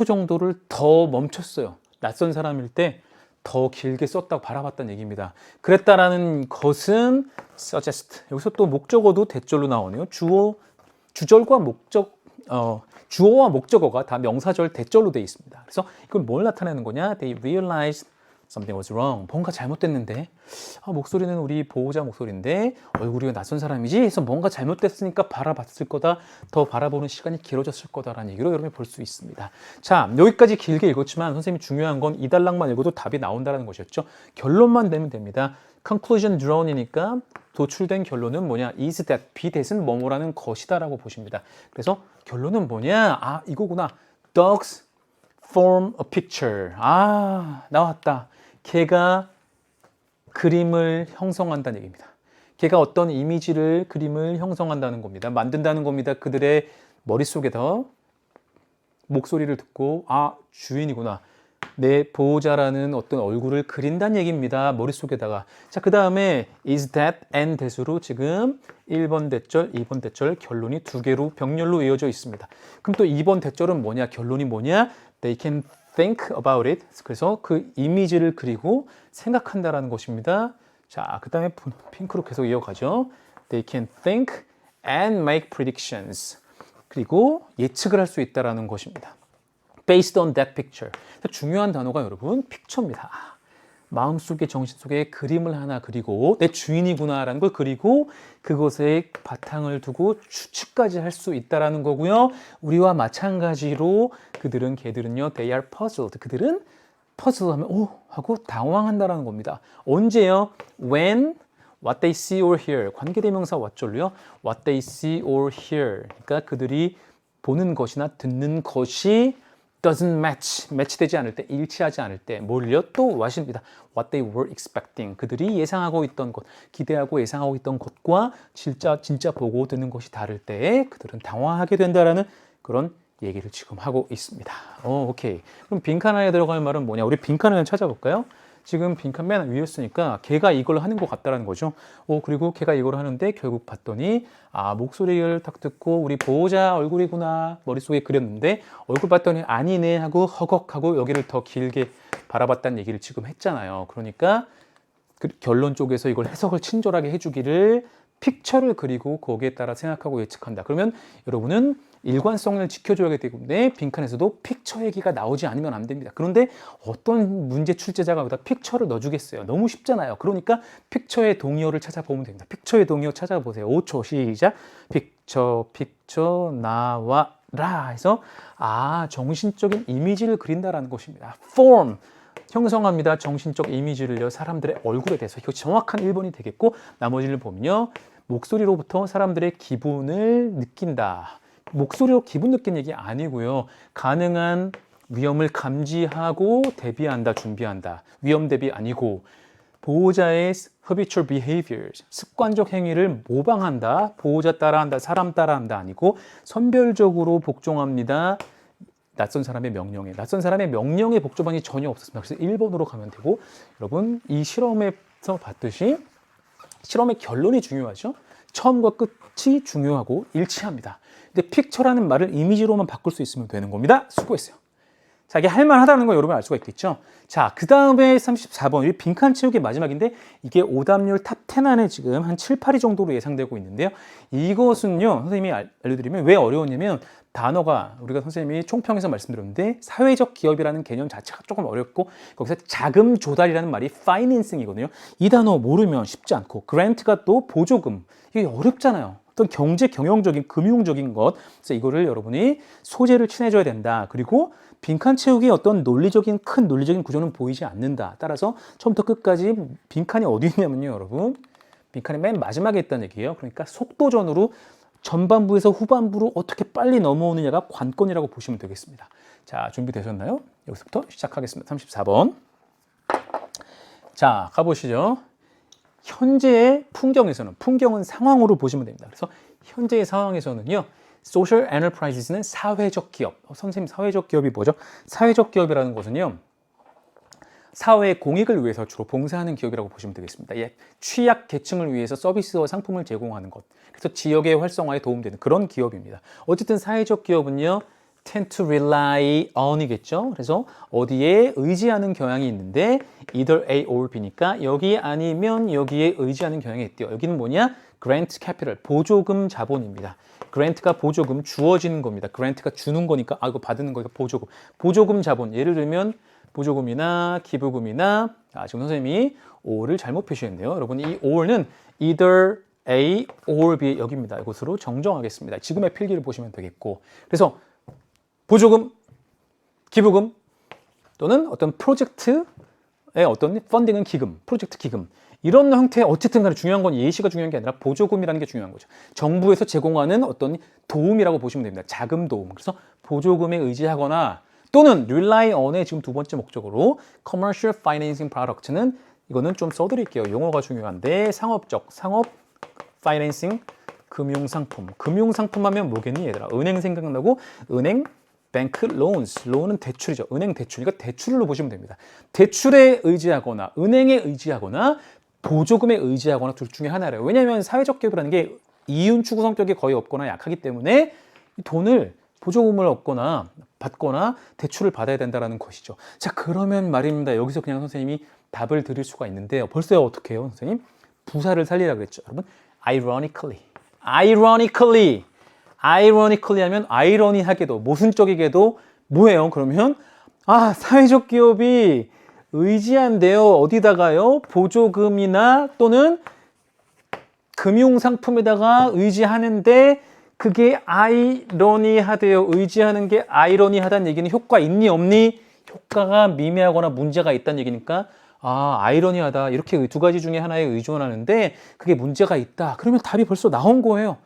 정도를 더 멈췄어요. 낯선 사람일 때 더 길게 썼다고 바라봤다는 얘기입니다. 그랬다라는 것은 suggest. 여기서 또 목적어도 대절로 나오네요. 주절과 주어와 목적어가 다 명사절 대절로 되어 있습니다. 그래서 이건 뭘 나타내는 거냐? They realized something was wrong. 뭔가 잘못됐는데 목소리는 우리 보호자 목소리인데 얼굴이 낯선 사람이지? 해서 뭔가 잘못됐으니까 바라봤을 거다. 더 바라보는 시간이 길어졌을 거다라는 얘기로 여러분이 볼 수 있습니다. 자, 여기까지 길게 읽었지만 선생님이 중요한 건 이 단락만 읽어도 답이 나온다는 것이었죠. 결론만 내면 됩니다. conclusion drawn이니까 도출된 결론은 뭐냐? is that, be that은 뭐뭐라는 것이다라고 보십니다. 그래서 결론은 뭐냐? 이거구나. Dogs form a picture. 나왔다. 개가 그림을 형성한다는 얘기입니다. 개가 어떤 그림을 형성한다는 겁니다. 만든다는 겁니다. 그들의 머릿속에서 목소리를 듣고 주인이구나. 내 보호자라는 어떤 얼굴을 그린다는 얘기입니다. 머릿속에다가. 자, 그 다음에 is that and that으로 지금 1번 대절, 2번 대절 결론이 두 개로 병렬로 이어져 있습니다. 그럼 또 2번 대절은 뭐냐? 결론이 뭐냐? They can think about it. 그래서 그 이미지를 그리고 생각한다라는 것입니다. 자, 그 다음에 핑크로 계속 이어가죠. They can think and make predictions. 그리고 예측을 할 수 있다라는 것입니다. Based on that picture. 중요한 단어가 여러분 픽처입니다. 마음속에 정신속에 그림을 하나 그리고 내 주인이구나라는 걸 그리고 그것에 바탕을 두고 추측까지 할 수 있다라는 거고요. 우리와 마찬가지로 개들은요, they are puzzled. 그들은 puzzle 하면 하고 당황한다라는 겁니다. 언제요? When what they see or hear. 관계대명사 what절로요. What they see or hear. 그러니까 그들이 보는 것이나 듣는 것이 doesn't match되지 않을 때, 일치하지 않을 때, 뭘요? 또 what입니다. What they were expecting. 그들이 예상하고 있던 것, 기대하고 예상하고 있던 것과 진짜 보고 듣는 것이 다를 때 그들은 당황하게 된다라는 그런 얘기를 지금 하고 있습니다. 오케이. 그럼 빈칸 안에 들어갈 말은 뭐냐? 우리 빈칸을 찾아볼까요? 지금 빈칸 맨 위였으니까 걔가 이걸 하는 것 같다라는 거죠. 그리고 걔가 이걸 하는데 결국 봤더니 목소리를 딱 듣고 우리 보호자 얼굴이구나 머릿속에 그렸는데 얼굴 봤더니 아니네 하고 허걱하고 여기를 더 길게 바라봤다는 얘기를 지금 했잖아요. 그러니까 그 결론 쪽에서 이걸 해석을 친절하게 해주기를 픽처를 그리고 거기에 따라 생각하고 예측한다. 그러면 여러분은 일관성을 지켜줘야 되기 때문에 빈칸에서도 픽처 얘기가 나오지 않으면 안 됩니다. 그런데 어떤 문제 출제자가 여기다 픽처를 넣어주겠어요? 너무 쉽잖아요. 그러니까 픽처의 동의어를 찾아보면 됩니다. 픽처의 동의어 찾아보세요. 5초 시작. 픽처 나와 라 해서 정신적인 이미지를 그린다라는 것입니다. form 형성합니다. 정신적 이미지를요. 사람들의 얼굴에 대해서 이거 정확한 1번이 되겠고 나머지를 보면요. 목소리로부터 사람들의 기분을 느낀다. 목소리로 기분 느끼는 얘기 아니고요. 가능한 위험을 감지하고 대비한다, 준비한다. 위험 대비 아니고 보호자의 habitual behaviors, 습관적 행위를 모방한다. 보호자 따라한다, 사람 따라한다 아니고 선별적으로 복종합니다. 낯선 사람의 명령에. 낯선 사람의 명령에 복종반이 전혀 없었습니다. 그래서 1번으로 가면 되고 여러분 이 실험에서 봤듯이 실험의 결론이 중요하죠. 처음과 끝이 중요하고 일치합니다. 근데 픽처라는 말을 이미지로만 바꿀 수 있으면 되는 겁니다. 수고했어요. 자, 이게 할만하다는 거 여러분 알 수가 있겠죠? 자, 그 다음에 34번, 이 빈칸 채우기 마지막인데 이게 오답률 탑 10 안에 지금 한 7, 8위 정도로 예상되고 있는데요. 이것은요, 선생님이 알려드리면 왜 어려웠냐면 단어가 우리가 선생님이 총평에서 말씀드렸는데 사회적 기업이라는 개념 자체가 조금 어렵고 거기서 자금 조달이라는 말이 파이낸싱이거든요. 이 단어 모르면 쉽지 않고 그랜트가 또 보조금, 이게 어렵잖아요. 어떤 경제 경영적인 금융적인 것, 그래서 이거를 여러분이 소재를 친해줘야 된다. 그리고 빈칸 채우기의 어떤 논리적인 큰 논리적인 구조는 보이지 않는다. 따라서 처음부터 끝까지 빈칸이 어디 있냐면요, 여러분. 빈칸이 맨 마지막에 있다는 얘기예요. 그러니까 속도전으로 전반부에서 후반부로 어떻게 빨리 넘어오느냐가 관건이라고 보시면 되겠습니다. 자, 준비되셨나요? 여기서부터 시작하겠습니다. 34번. 자, 가보시죠. 현재의 풍경에서는, 풍경은 상황으로 보시면 됩니다. 그래서 현재의 상황에서는요, Social Enterprises는 사회적 기업. 선생님, 사회적 기업이 뭐죠? 사회적 기업이라는 것은요, 사회의 공익을 위해서 주로 봉사하는 기업이라고 보시면 되겠습니다. 취약 계층을 위해서 서비스와 상품을 제공하는 것. 그래서 지역의 활성화에 도움되는 그런 기업입니다. 어쨌든 사회적 기업은요, tend to rely on이겠죠. 그래서 어디에 의지하는 경향이 있는데 either A or B니까 여기 아니면 여기에 의지하는 경향이 있대요. 여기는 뭐냐? grant capital, 보조금 자본입니다. grant가 보조금 주어지는 겁니다. grant가 주는 거니까 이거 받는 거니까 보조금. 보조금 자본. 예를 들면 보조금이나 기부금이나 지금 선생님이 or를 잘못 표시했네요. 여러분 이 or는 either A or B 여기입니다. 이것으로 정정하겠습니다. 지금의 필기를 보시면 되겠고 그래서 보조금, 기부금 또는 어떤 프로젝트의 어떤 펀딩은 기금, 프로젝트 기금 이런 형태의 어쨌든 간에 중요한 건 예시가 중요한 게 아니라 보조금이라는 게 중요한 거죠. 정부에서 제공하는 어떤 도움이라고 보시면 됩니다. 자금 도움. 그래서 보조금에 의지하거나 또는 rely on의 지금 두 번째 목적으로 commercial financing product는 이거는 좀 써드릴게요. 용어가 중요한데 상업적, 상업 financing 금융상품. 금융상품 하면 뭐겠니 얘들아? 은행 생각나고 은행 bank loans. loan은 대출이죠. 은행 대출. 그러니까 대출로 보시면 됩니다. 대출에 의지하거나 은행에 의지하거나 보조금에 의지하거나 둘 중에 하나래요. 왜냐하면 사회적 기업이라는 게 이윤 추구 성격이 거의 없거나 약하기 때문에 돈을 보조금을 얻거나 받거나 대출을 받아야 된다는 것이죠. 자, 그러면 말입니다. 여기서 그냥 선생님이 답을 드릴 수가 있는데요. 벌써요 어떻게 해요, 선생님? 부사를 살리라 그랬죠. 여러분, ironically 하면 아이러니하게도 모순적이게도 뭐예요? 그러면 사회적 기업이 의지한대요. 어디다가요? 보조금이나 또는 금융상품에다가 의지하는데 그게 아이러니하대요. 의지하는 게 아이러니하다는 얘기는 효과 있니 없니? 효과가 미미하거나 문제가 있다는 얘기니까 아이러니하다. 이렇게 두 가지 중에 하나에 의존하는데 그게 문제가 있다. 그러면 답이 벌써 나온 거예요.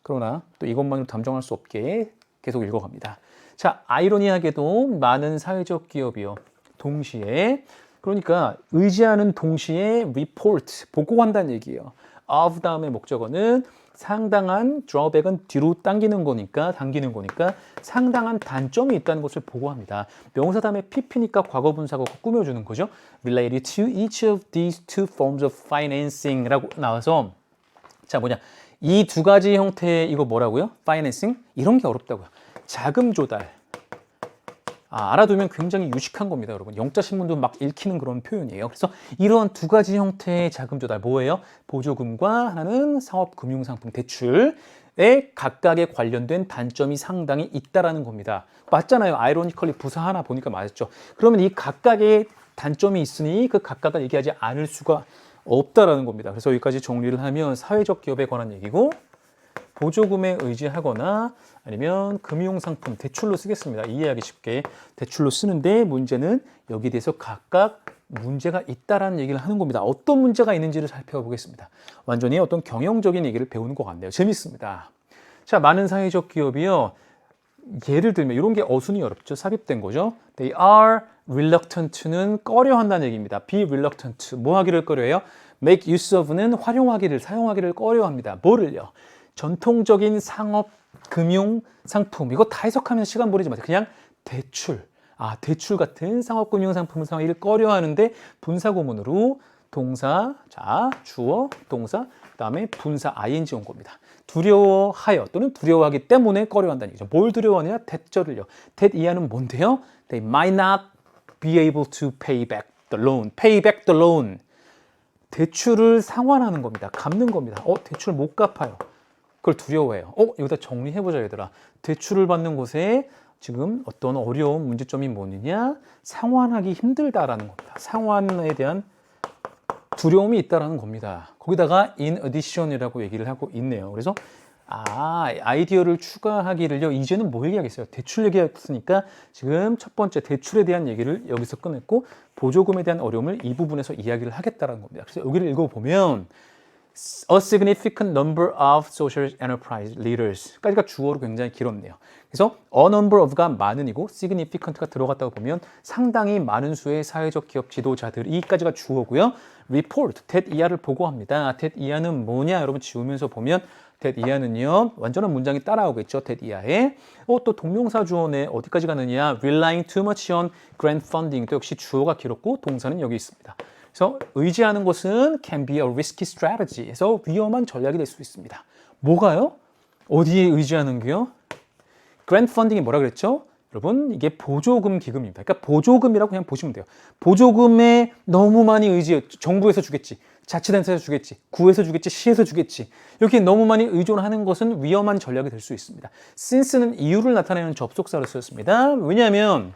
그러나 또 이것만으로 담정할 수 없게 계속 읽어갑니다. 자, 아이러니하게도 많은 사회적 기업이요. 동시에 그러니까 의지하는 동시에 report, 보고한다는 얘기예요. of 다음에 목적어는 상당한 drawback은 뒤로 당기는 거니까 상당한 단점이 있다는 것을 보고합니다. 명사 다음에 pp니까 과거 분사가 꾸며주는 거죠. related to each of these two forms of financing 라고 나와서 자 뭐냐 이 두 가지 형태의 이거 뭐라고요? financing? 이런 게 어렵다고요. 자금 조달. 알아두면 굉장히 유식한 겁니다, 여러분. 영자 신문도 막 읽히는 그런 표현이에요. 그래서 이런 두 가지 형태의 자금 조달 뭐예요? 보조금과 하나는 사업 금융상품 대출에 각각에 관련된 단점이 상당히 있다라는 겁니다. 맞잖아요. 아이러니컬리 부사 하나 보니까 맞았죠. 그러면 이 각각의 단점이 있으니 그 각각을 얘기하지 않을 수가 없다라는 겁니다. 그래서 여기까지 정리를 하면 사회적 기업에 관한 얘기고 보조금에 의지하거나 아니면 금융상품, 대출로 쓰겠습니다. 이해하기 쉽게 대출로 쓰는데 문제는 여기에 대해서 각각 문제가 있다라는 얘기를 하는 겁니다. 어떤 문제가 있는지를 살펴보겠습니다. 완전히 어떤 경영적인 얘기를 배우는 것 같네요. 재밌습니다. 자, 많은 사회적 기업이요. 예를 들면 이런 게 어순이 어렵죠. 삽입된 거죠. They are reluctant는 꺼려 한다는 얘기입니다. Be reluctant. 뭐 하기를 꺼려해요? Make use of는 활용하기를, 사용하기를 꺼려 합니다. 뭐를요? 전통적인 상업, 금융, 상품 이거 다 해석하면 시간 버리지 마세요. 그냥 대출. 대출 같은 상업, 금융 상품을 사용하기를 꺼려 하는데 분사구문으로 동사, 자, 주어, 동사, 그 다음에 분사 ing 온 겁니다. 두려워하여 또는 두려워하기 때문에 꺼려한다는 얘기죠. 뭘 두려워하느냐? 대절을요. that 이하는 뭔데요? They might not be able to pay back the loan. pay back the loan. 대출을 상환하는 겁니다. 갚는 겁니다. 대출 못 갚아요. 그걸 두려워해요. 여기다 정리해보자 얘들아. 대출을 받는 곳에 지금 어떤 어려운 문제점이 뭐느냐? 상환하기 힘들다라는 겁니다. 상환에 대한 두려움이 있다라는 겁니다. 거기다가 in addition이라고 얘기를 하고 있네요. 그래서 아이디어를 추가하기를요. 이제는 뭐 얘기하겠어요? 대출 얘기했으니까 지금 첫 번째 대출에 대한 얘기를 여기서 끝냈고 보조금에 대한 어려움을 이 부분에서 이야기를 하겠다라는 겁니다. 그래서 여기를 읽어보면 A significant number of social enterprise leaders까지가 주어로 굉장히 길었네요. 그래서 a number of가 많은이고 significant가 들어갔다고 보면 상당히 많은 수의 사회적 기업 지도자들이까지가 주어고요. report, that 이하를 보고합니다. that 이하는 뭐냐? 여러분 지우면서 보면 that 이하는요. 완전한 문장이 따라오겠죠. that 이하에. 또 동명사 주어네 어디까지 가느냐? relying too much on grant funding. 또 역시 주어가 길었고 동사는 여기 있습니다. 그래서 의지하는 것은 can be a risky strategy. 그래서 위험한 전략이 될 수 있습니다. 뭐가요? 어디에 의지하는 게요? grant funding이 뭐라 그랬죠? 여러분 이게 보조금 기금입니다. 그러니까 보조금이라고 그냥 보시면 돼요. 보조금에 너무 많이 의지해. 정부에서 주겠지. 자치단체에서 주겠지. 구에서 주겠지. 시에서 주겠지. 이렇게 너무 많이 의존하는 것은 위험한 전략이 될 수 있습니다. since는 이유를 나타내는 접속사로 쓰였습니다. 왜냐하면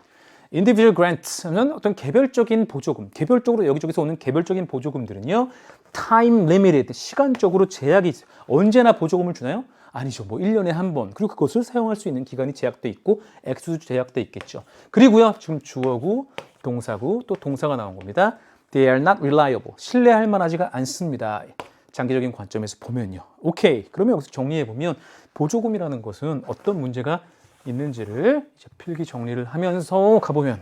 individual grant는 어떤 개별적인 보조금, 개별적으로 여기저기서 오는 개별적인 보조금들은요, time limited, 시간적으로 제약이 있어요. 언제나 보조금을 주나요? 아니죠. 뭐 1년에 한 번. 그리고 그것을 사용할 수 있는 기간이 제약돼 있고 액수도 제약돼 있겠죠. 그리고요. 지금 주어구, 동사구, 또 동사가 나온 겁니다. They are not reliable. 신뢰할 만하지가 않습니다. 장기적인 관점에서 보면요. 오케이. 그러면 여기서 정리해 보면 보조금이라는 것은 어떤 문제가 있는지를 이제 필기 정리를 하면서 가보면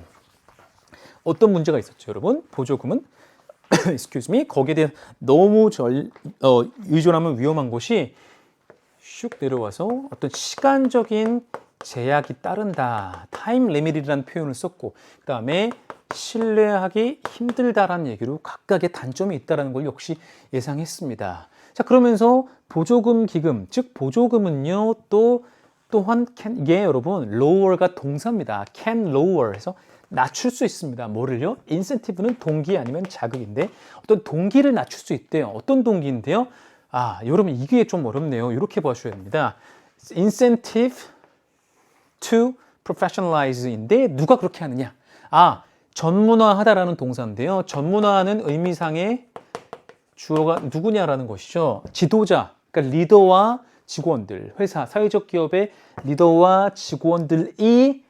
어떤 문제가 있었죠, 여러분? 보조금은 excuse me, 거기에 대해 너무 의존하면 위험한 것이 슉 내려와서 어떤 시간적인 제약이 따른다. 타임 리밋이라는 표현을 썼고 그 다음에 신뢰하기 힘들다라는 얘기로 각각의 단점이 있다는 걸 역시 예상했습니다. 자, 그러면서 보조금 기금, 즉 보조금은요 또한 이게 여러분 lower가 동사입니다. can lower 해서 낮출 수 있습니다. 뭐를요? incentive는 동기 아니면 자극인데 어떤 동기를 낮출 수 있대요. 어떤 동기인데요? 여러분 이게 좀 어렵네요. 이렇게 보셔야 됩니다. incentive to professionalize인데 누가 그렇게 하느냐? 전문화하다라는 동사인데요. 전문화하는 의미상의 주어가 누구냐라는 것이죠. 지도자, 그러니까 리더와 직원들, 회사, 사회적 기업의 리더와 직원들이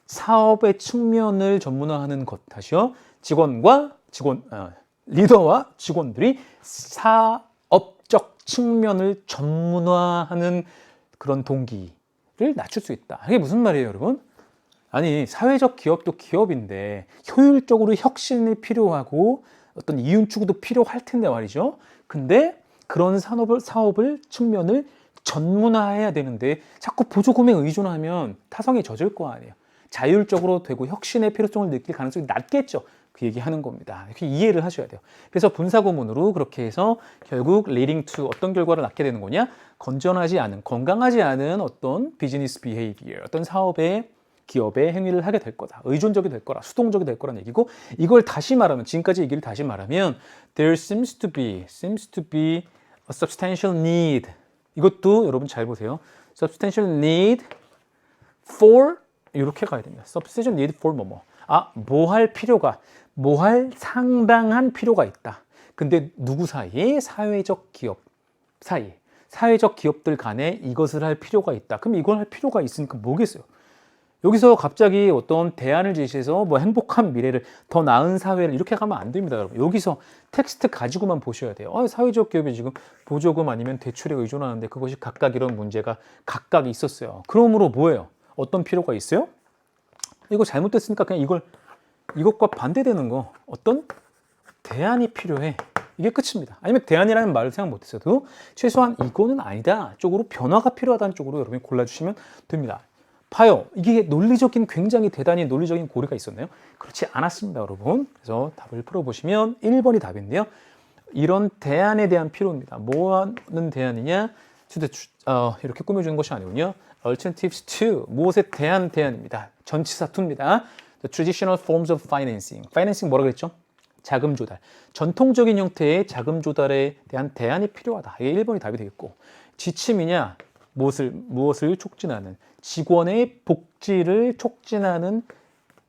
사업의 측면을 전문화하는 것. 다시요. 리더와 직원들이 사업적 측면을 전문화하는 그런 동기를 낮출 수 있다. 이게 무슨 말이에요, 여러분? 아니, 사회적 기업도 기업인데 효율적으로 혁신이 필요하고 어떤 이윤 추구도 필요할 텐데 말이죠. 근데 그런 사업을 측면을 전문화해야 되는데 자꾸 보조금에 의존하면 타성이 젖을 거 아니에요. 자율적으로 되고 혁신의 필요성을 느낄 가능성이 낮겠죠. 그 얘기하는 겁니다. 이렇게 이해를 하셔야 돼요. 그래서 분사구문으로 그렇게 해서 결국 leading to 어떤 결과를 낳게 되는 거냐? 건전하지 않은, 건강하지 않은 어떤 비즈니스 비헤이비어, 어떤 사업의 기업의 행위를 하게 될 거다. 의존적이 될 거라, 수동적이 될 거라는 얘기고 이걸 다시 말하면, 지금까지 얘기를 다시 말하면 there seems to be a substantial need. 이것도 여러분 잘 보세요. substantial need for 이렇게 가야 됩니다. substantial need for 뭐뭐. 뭐 할 필요가, 뭐 할 상당한 필요가 있다. 근데 누구 사이에? 사회적 기업 사이에. 사회적 기업들 간에 이것을 할 필요가 있다. 그럼 이걸 할 필요가 있으니까 뭐겠어요? 여기서 갑자기 어떤 대안을 제시해서 뭐 행복한 미래를, 더 나은 사회를 이렇게 가면 안 됩니다, 여러분. 여기서 텍스트 가지고만 보셔야 돼요. 사회적 기업이 지금 보조금 아니면 대출에 의존하는데 그것이 각각 이런 문제가 각각 있었어요. 그러므로 뭐예요? 어떤 필요가 있어요? 이거 잘못됐으니까 그냥 이것과 반대되는 거, 어떤 대안이 필요해. 이게 끝입니다. 아니면 대안이라는 말을 생각 못했어도 최소한 이거는 아니다 쪽으로 변화가 필요하다는 쪽으로 여러분이 골라주시면 됩니다. 봐요. 이게 논리적인, 굉장히 대단히 논리적인 고리가 있었나요? 그렇지 않았습니다, 여러분. 그래서 답을 풀어보시면 1번이 답인데요. 이런 대안에 대한 필요입니다. 뭐 하는 대안이냐? 이렇게 꾸며주는 것이 아니군요. Alternatives to, 무엇에 대한 대안입니다. 전치사 to입니다. The traditional forms of financing. Financing 뭐라 그랬죠? 자금 조달. 전통적인 형태의 자금 조달에 대한 대안이 필요하다. 이게 1번이 답이 되겠고. 지침이냐? 무엇을 촉진하는? 직원의 복지를 촉진하는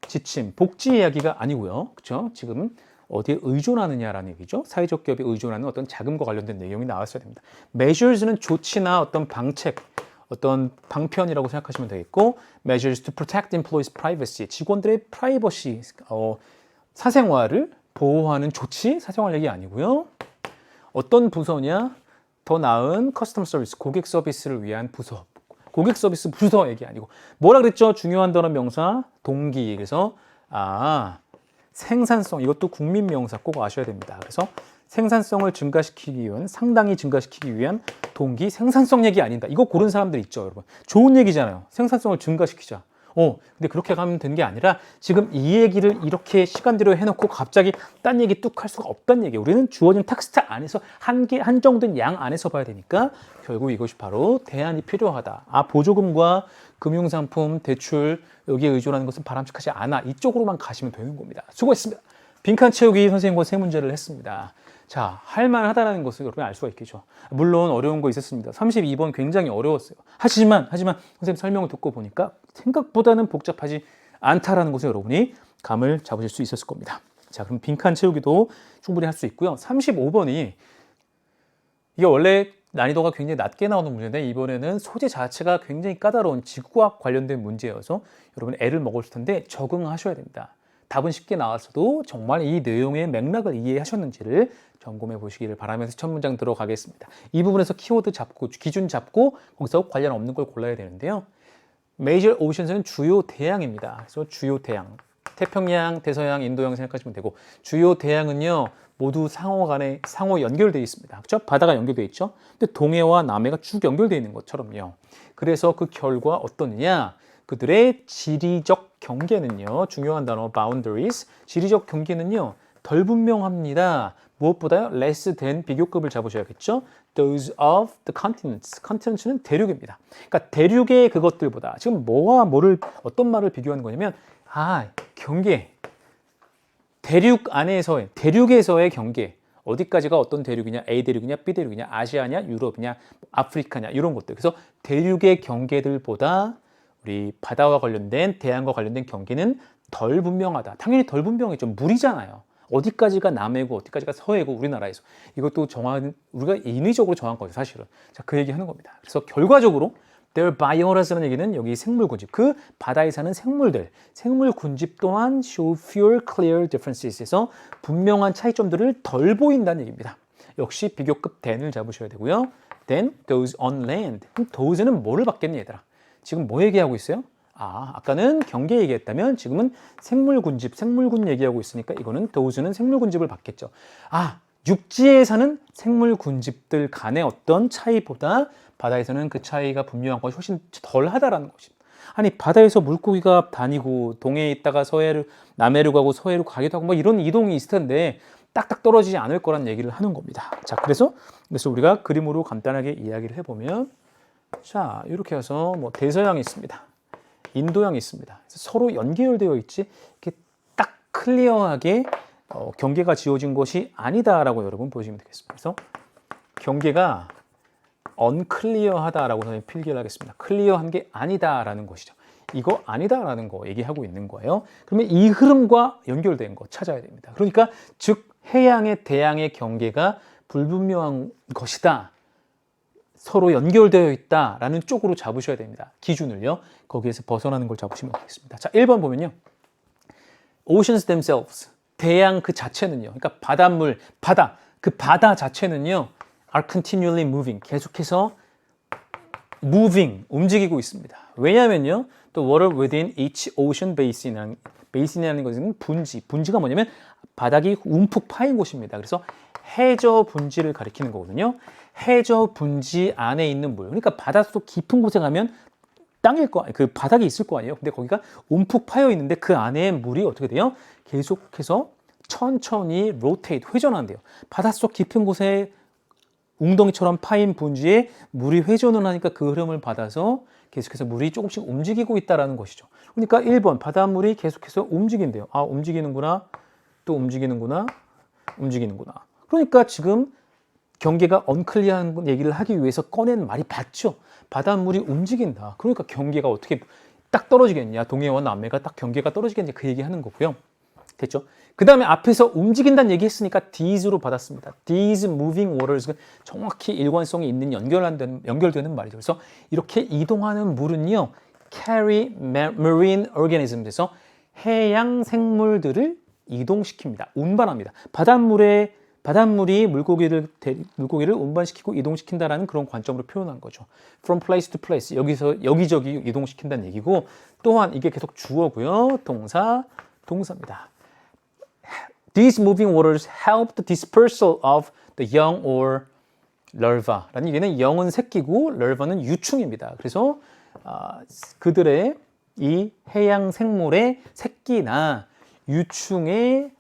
지침. 복지 이야기가 아니고요. 그렇죠? 지금 어디에 의존하느냐라는 얘기죠. 사회적 기업에 의존하는 어떤 자금과 관련된 내용이 나왔어야 됩니다. measures는 조치나 어떤 방책, 어떤 방편이라고 생각하시면 되겠고, measures to protect employees' privacy, 직원들의 프라이버시, 사생활을 보호하는 조치, 사생활 얘기 아니고요. 어떤 부서냐? 더 나은 커스텀 서비스, 고객 서비스를 위한 부서. 고객 서비스 부서 얘기 아니고. 뭐라 그랬죠? 중요한 단어 명사, 동기. 그래서 생산성, 이것도 국민 명사 꼭 아셔야 됩니다. 그래서 생산성을 증가시키기 위한, 상당히 증가시키기 위한 동기, 생산성 얘기 아닌가. 이거 고른 사람들 있죠, 여러분. 좋은 얘기잖아요. 생산성을 증가시키자. 근데 그렇게 가면 되는 게 아니라 지금 이 얘기를 이렇게 시간대로 해놓고 갑자기 딴 얘기 뚝 할 수가 없다는 얘기예요. 우리는 주어진 텍스트 안에서 한정된 양 안에서 봐야 되니까 결국 이것이 바로 대안이 필요하다. 보조금과 금융상품, 대출 여기에 의존하는 것은 바람직하지 않아. 이쪽으로만 가시면 되는 겁니다. 수고했습니다. 빈칸 채우기 선생님과 세 문제를 했습니다. 자, 할만하다는 것을 여러분이 알 수가 있겠죠. 물론 어려운 거 있었습니다. 32번 굉장히 어려웠어요. 하지만 선생님 설명을 듣고 보니까 생각보다는 복잡하지 않다라는 것을 여러분이 감을 잡으실 수 있었을 겁니다. 자, 그럼 빈칸 채우기도 충분히 할 수 있고요. 35번이 이게 원래 난이도가 굉장히 낮게 나오는 문제인데 이번에는 소재 자체가 굉장히 까다로운 지구과학 관련된 문제여서 여러분 애를 먹을 텐데 적응하셔야 됩니다. 답은 쉽게 나왔어도 정말 이 내용의 맥락을 이해하셨는지를 점검해 보시기를 바라면서 첫 문장 들어가겠습니다. 이 부분에서 키워드 잡고 기준 잡고 거기서 관련 없는 걸 골라야 되는데요. Major Oceans는 주요 대양입니다. 그래서 주요 대양, 태평양, 대서양, 인도양 생각하시면 되고 주요 대양은요 모두 상호 간에 상호 연결되어 있습니다. 그렇죠? 바다가 연결되어 있죠. 근데 동해와 남해가 쭉 연결되어 있는 것처럼요. 그래서 그 결과 어떠느냐? 그들의 지리적 경계는요, 중요한 단어 boundaries, 지리적 경계는요 덜 분명합니다. 무엇보다요 less than 비교급을 잡으셔야겠죠. Those of the continents. continents는 대륙입니다. 그러니까 대륙의 그것들보다 지금 뭐와 뭐를 어떤 말을 비교하는 거냐면 경계. 대륙 안에서의 대륙에서의 경계. 어디까지가 어떤 대륙이냐, A 대륙이냐, B 대륙이냐, 아시아냐, 유럽이냐, 아프리카냐 이런 것들. 그래서 대륙의 경계들보다 우리 바다와 관련된 대양과 관련된 경계는 덜 분명하다. 당연히 덜 분명했죠. 물이잖아요. 어디까지가 남해고 어디까지가 서해고 우리나라에서. 이것도 우리가 인위적으로 정한 거죠, 사실은. 자, 그 얘기 하는 겁니다. 그래서 결과적으로 their biomas라는 얘기는 여기 생물 군집, 그 바다에 사는 생물들, 생물 군집 또한 show fewer clear differences에서 분명한 차이점들을 덜 보인다는 얘기입니다. 역시 비교급 than을 잡으셔야 되고요. then those on land. 그럼 those는 뭐를 받겠니, 얘들아? 지금 뭐 얘기하고 있어요? 아까는 경계 얘기했다면 지금은 생물군집, 생물군 얘기하고 있으니까 이거는 those는 생물군집을 받겠죠. 육지에 사는 생물군집들 간의 어떤 차이보다 바다에서는 그 차이가 분명한 것이 훨씬 덜하다라는 것입니다. 아니, 바다에서 물고기가 다니고 동해에 있다가 남해로 가고 서해로 가기도 하고 뭐 이런 이동이 있을 텐데 딱딱 떨어지지 않을 거란 얘기를 하는 겁니다. 자, 그래서 우리가 그림으로 간단하게 이야기를 해보면, 자, 이렇게 해서 뭐 대서양이 있습니다. 인도양이 있습니다. 서로 연결되어 있지 이렇게 딱 클리어하게 경계가 지어진 것이 아니다라고 여러분 보시면 되겠습니다. 그래서 경계가 unclear하다라고 저는 필기를 하겠습니다. 클리어한 게 아니다라는 것이죠. 이거 아니다라는 거 얘기하고 있는 거예요. 그러면 이 흐름과 연결된 거 찾아야 됩니다. 그러니까 즉 해양의 대양의 경계가 불분명한 것이다. 서로 연결되어 있다라는 쪽으로 잡으셔야 됩니다. 기준을요. 거기에서 벗어나는 걸 잡으시면 되겠습니다. 자, 1번 보면요. Oceans themselves. 대양 그 자체는요. 그러니까 바닷물, 바다. 그 바다 자체는요. are continually moving. 계속해서 moving, 움직이고 있습니다. 왜냐면요. The water within each ocean basin이라는 것은 분지. 분지가 뭐냐면 바닥이 움푹 파인 곳입니다. 그래서 해저 분지를 가리키는 거거든요. 해저 분지 안에 있는 물. 그러니까 바닷속 깊은 곳에 가면 땅일 거, 그 바닥이 있을 거 아니에요. 근데 거기가 움푹 파여 있는데 그 안에 물이 어떻게 돼요? 계속해서 천천히 rotate, 회전한대요. 바닷속 깊은 곳에 웅덩이처럼 파인 분지에 물이 회전을 하니까 그 흐름을 받아서 계속해서 물이 조금씩 움직이고 있다는 것이죠. 그러니까 1번 바닷물이 계속해서 움직인대요. 아, 움직이는구나. 또 움직이는구나. 움직이는구나. 그러니까 지금 경계가 언클리어한 얘기를 하기 위해서 꺼낸 말이 맞죠. 바닷물이 움직인다. 그러니까 경계가 어떻게 딱 떨어지겠냐. 동해와 남해가 딱 경계가 떨어지겠냐. 그 얘기하는 거고요. 됐죠? 그 다음에 앞에서 움직인다는 얘기 했으니까 these로 받았습니다. these moving waters. 정확히 일관성이 있는 연결되는 말이죠. 그래서 이렇게 이동하는 물은요. carry marine organisms에서 해양 생물들을 이동시킵니다. 운반합니다. 바닷물이 물고기를 운반시키고 이동시킨다라는 그런 관점으로 표현한 거죠. From place to place. 여기서 여기저기 이동시킨다는 얘기고 또한 이게 계속 주어고요. 동사입니다. These moving waters help the dispersal of the young or larva. 라는 얘기는 영은 새끼고 larva는 유충입니다. 그래서 그들의 이 해양 생물의 새끼나 유충의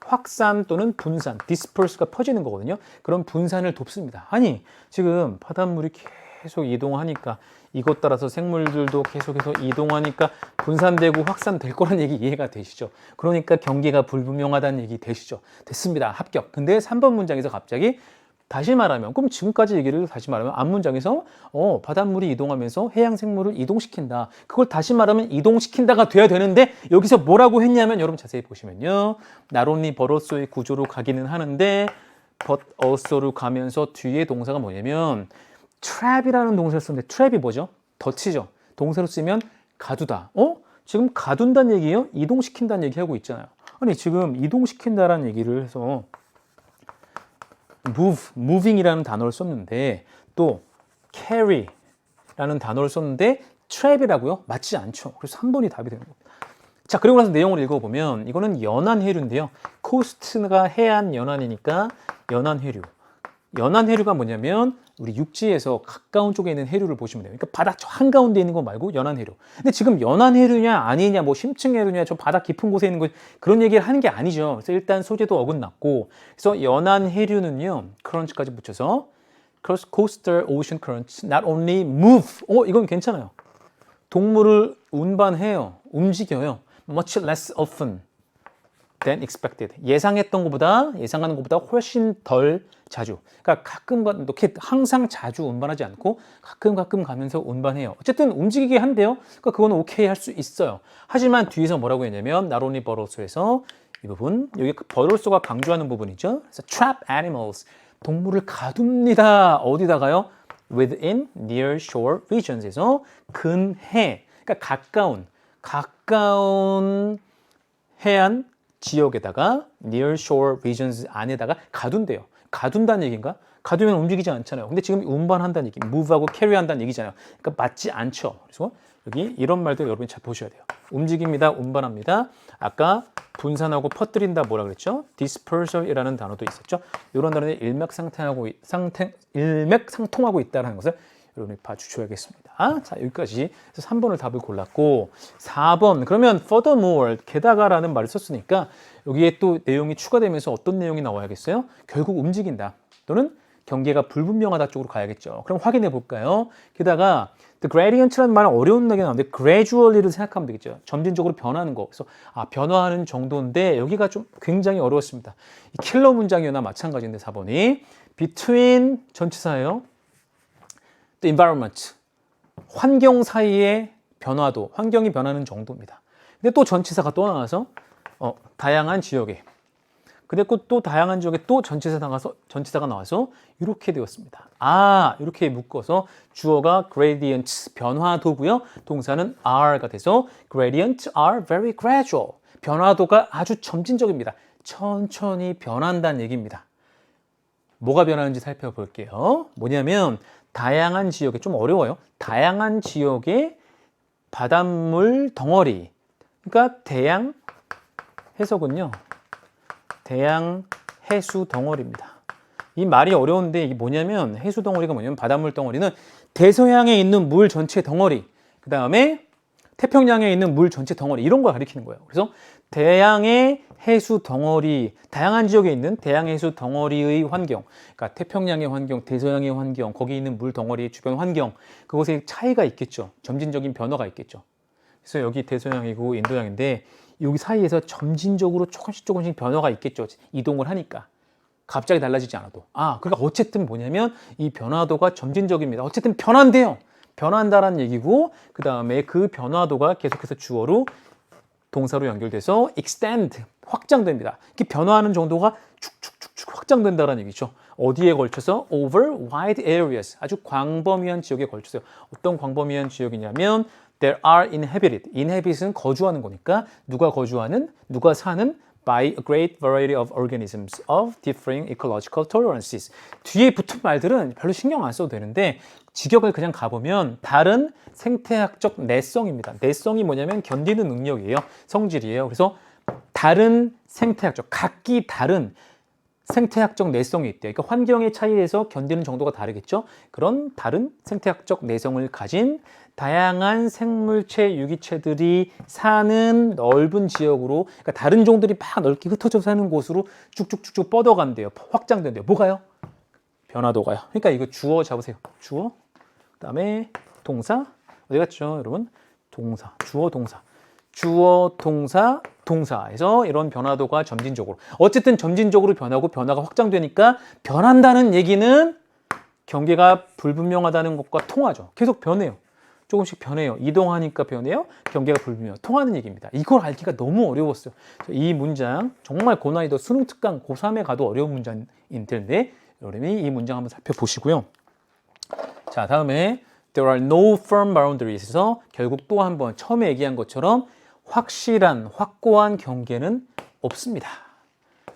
확산 또는 분산, disperse가 퍼지는 거거든요. 그런 분산을 돕습니다. 아니, 지금 바닷물이 계속 이동하니까 이것 따라서 생물들도 계속해서 이동하니까 분산되고 확산될 거란 얘기 이해가 되시죠? 그러니까 경계가 불분명하다는 얘기 되시죠? 됐습니다. 합격. 근데 3번 문장에서 갑자기 다시 말하면, 그럼 지금까지 얘기를 다시 말하면 앞문장에서 바닷물이 이동하면서 해양 생물을 이동시킨다. 그걸 다시 말하면 이동시킨다가 돼야 되는데 여기서 뭐라고 했냐면 여러분 자세히 보시면요. not only but also의 구조로 가기는 하는데 but also로 가면서 뒤에 동사가 뭐냐면 trap이라는 동사를 쓰는데 trap이 뭐죠? 덫이죠. 동사로 쓰면 가두다. 지금 가둔다는 얘기예요? 이동시킨다는 얘기하고 있잖아요. 아니 지금 이동시킨다라는 얘기를 해서 moving이라는 단어를 썼는데 또 carry라는 단어를 썼는데 trap이라고요? 맞지 않죠. 그래서 3번이 답이 되는 겁니다. 자, 그리고 나서 내용을 읽어보면 이거는 연안 해류인데요. coast가 해안 연안이니까 연안 해류. 연안 해류가 뭐냐면 우리 육지에서 가까운 쪽에 있는 해류를 보시면 돼요. 그러니까 바다 저 한가운데 있는 거 말고 연안 해류. 근데 지금 연안 해류냐 아니냐 뭐 심층 해류냐 저 바다 깊은 곳에 있는 거 그런 얘기를 하는 게 아니죠. 그래서 일단 소재도 어긋났고 그래서 연안 해류는요. 크런치까지 붙여서 coastal ocean currents not only move. 이건 괜찮아요. 동물을 운반해요. 움직여요. much less often than expected. 예상하는 것보다 훨씬 덜 자주. 그러니까 가끔 이렇게 항상 자주 운반하지 않고 가끔 가면서 운반해요. 어쨌든 움직이게 한대요. 그러니까 그건 오케이 할 수 있어요. 하지만 뒤에서 뭐라고 했냐면 not only but also에서 이 부분 여기 but also가 강조하는 부분이죠. 그래서 trap animals 동물을 가둡니다. 어디다가요? within near shore regions에서 근해 그러니까 가까운 해안 지역에다가 near shore regions 안에다가 가둔대요. 가둔다는 얘기인가? 가두면 움직이지 않잖아요. 근데 지금 운반한다는 얘기, move하고 carry한다는 얘기잖아요. 그러니까 맞지 않죠. 그래서 여기 이런 말들 여러분이 잘 보셔야 돼요. 움직입니다, 운반합니다. 아까 분산하고 퍼뜨린다 뭐라 그랬죠? dispersal이라는 단어도 있었죠. 이런 단어는 일맥상통하고 있다는 것을 여러분이 봐주셔야겠습니다. 자, 여기까지 해서 3번을 답을 골랐고 4번 그러면 furthermore 게다가라는 말을 썼으니까 여기에 또 내용이 추가되면서 어떤 내용이 나와야겠어요? 결국 움직인다 또는 경계가 불분명하다 쪽으로 가야겠죠. 그럼 확인해 볼까요? 게다가 the gradient라는 말은 어려운 얘기가 나오는데 gradually를 생각하면 되겠죠. 점진적으로 변하는 거. 그래서 변화하는 정도인데 여기가 좀 굉장히 어려웠습니다. 이 킬러 문장이나 마찬가지인데 4번이 between 전치사예요. The environment, 환경 사이의 변화도, 환경이 변하는 정도입니다. 근데 또 전치사가 또 나와서 다양한 지역에 근데 또 다양한 지역에 또 전치사가 나와서 이렇게 되었습니다. 이렇게 묶어서 주어가 gradients, 변화도고요. 동사는 are가 돼서 gradients are very gradual. 변화도가 아주 점진적입니다. 천천히 변한다는 얘기입니다. 뭐가 변하는지 살펴볼게요. 뭐냐면 다양한 지역에, 좀 어려워요. 다양한 지역의 바닷물 덩어리, 그러니까 대양 해석은요, 대양 해수 덩어리입니다. 이 말이 어려운데 이게 뭐냐면, 해수 덩어리가 뭐냐면, 바닷물 덩어리는 대서양에 있는 물 전체 덩어리, 그 다음에 태평양에 있는 물 전체 덩어리, 이런 걸 가리키는 거예요. 그래서 대양의 해수 덩어리, 다양한 지역에 있는 대양 해수 덩어리의 환경, 그러니까 태평양의 환경, 대서양의 환경, 거기 있는 물 덩어리의 주변 환경, 그것에 차이가 있겠죠. 점진적인 변화가 있겠죠. 그래서 여기 대서양이고 인도양인데 여기 사이에서 점진적으로 조금씩 변화가 있겠죠. 이동을 하니까. 갑자기 달라지지 않아도. 그러니까 어쨌든 뭐냐면 이 변화도가 점진적입니다. 어쨌든 변한대요. 변한다라는 얘기고, 그 다음에 그 변화도가 계속해서 주어로 동사로 연결돼서 extend, 확장됩니다. 이렇게 변화하는 정도가 축축축축 확장된다는 얘기죠. 어디에 걸쳐서? over wide areas, 아주 광범위한 지역에 걸쳐서. 어떤 광범위한 지역이냐면 there are inhabited, inhabit은 거주하는 거니까 누가 거주하는, 누가 사는 by a great variety of organisms of differing ecological tolerances. 뒤에 붙은 말들은 별로 신경 안 써도 되는데 직역을 그냥 가보면 다른 생태학적 내성입니다. 내성이 뭐냐면 견디는 능력이에요. 성질이에요. 그래서 다른 생태학적, 각기 다른 생태학적 내성이 있대요. 그러니까 환경의 차이에서 견디는 정도가 다르겠죠. 그런 다른 생태학적 내성을 가진 다양한 생물체, 유기체들이 사는 넓은 지역으로, 그러니까 다른 종들이 막 넓게 흩어져 사는 곳으로 쭉쭉쭉쭉 뻗어간대요. 확장된대요. 뭐가요? 변화도가요. 그러니까 이거 주어 잡으세요. 주어, 그 다음에 동사, 어디 갔죠, 여러분? 동사, 주어, 동사. 주어, 동사, 동사에서 이런 변화도가 점진적으로, 어쨌든 점진적으로 변하고 변화가 확장되니까 변한다는 얘기는 경계가 불분명하다는 것과 통하죠. 계속 변해요. 조금씩 변해요. 이동하니까 변해요. 경계가 불분명, 통하는 얘기입니다. 이걸 알기가 너무 어려웠어요. 이 문장 정말 고난이도 수능 특강 고3에 가도 어려운 문장인 텐데 여러분이 이 문장 한번 살펴보시고요. 자, 다음에 there are no firm boundaries에서 결국 또 한번 처음에 얘기한 것처럼 확실한, 확고한 경계는 없습니다.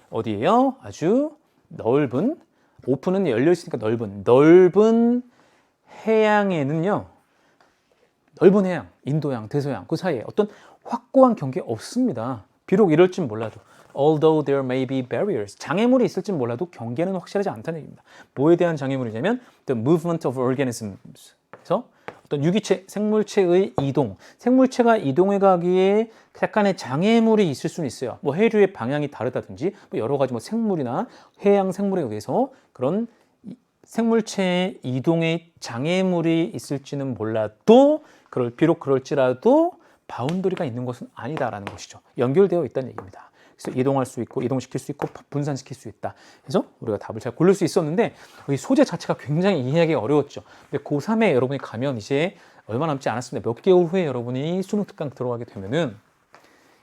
어디예요? 아주 넓은, 오픈은 열려 있으니까 넓은 해양에는요, 넓은 해양, 인도양, 대서양, 그 사이에 어떤 확고한 경계 없습니다. 비록 이럴진 몰라도, although there may be barriers, 장애물이 있을진 몰라도 경계는 확실하지 않다는 얘기입니다. 뭐에 대한 장애물이냐면 the movement of organisms, 그래서 어떤 유기체, 생물체의 이동, 생물체가 이동해 가기에 약간의 장애물이 있을 수는 있어요. 뭐 해류의 방향이 다르다든지, 뭐 여러 가지 뭐 생물이나 해양 생물에 의해서 그런 생물체의 이동에 장애물이 있을지는 몰라도, 비록 그럴지라도 바운더리가 있는 것은 아니다라는 것이죠. 연결되어 있다는 얘기입니다. 그래서 이동할 수 있고, 이동시킬 수 있고, 분산시킬 수 있다. 그래서 우리가 답을 잘 고를 수 있었는데 이 소재 자체가 굉장히 이해하기 어려웠죠. 근데 고3에 여러분이 가면 이제 얼마 남지 않았습니다. 몇 개월 후에 여러분이 수능 특강 들어가게 되면은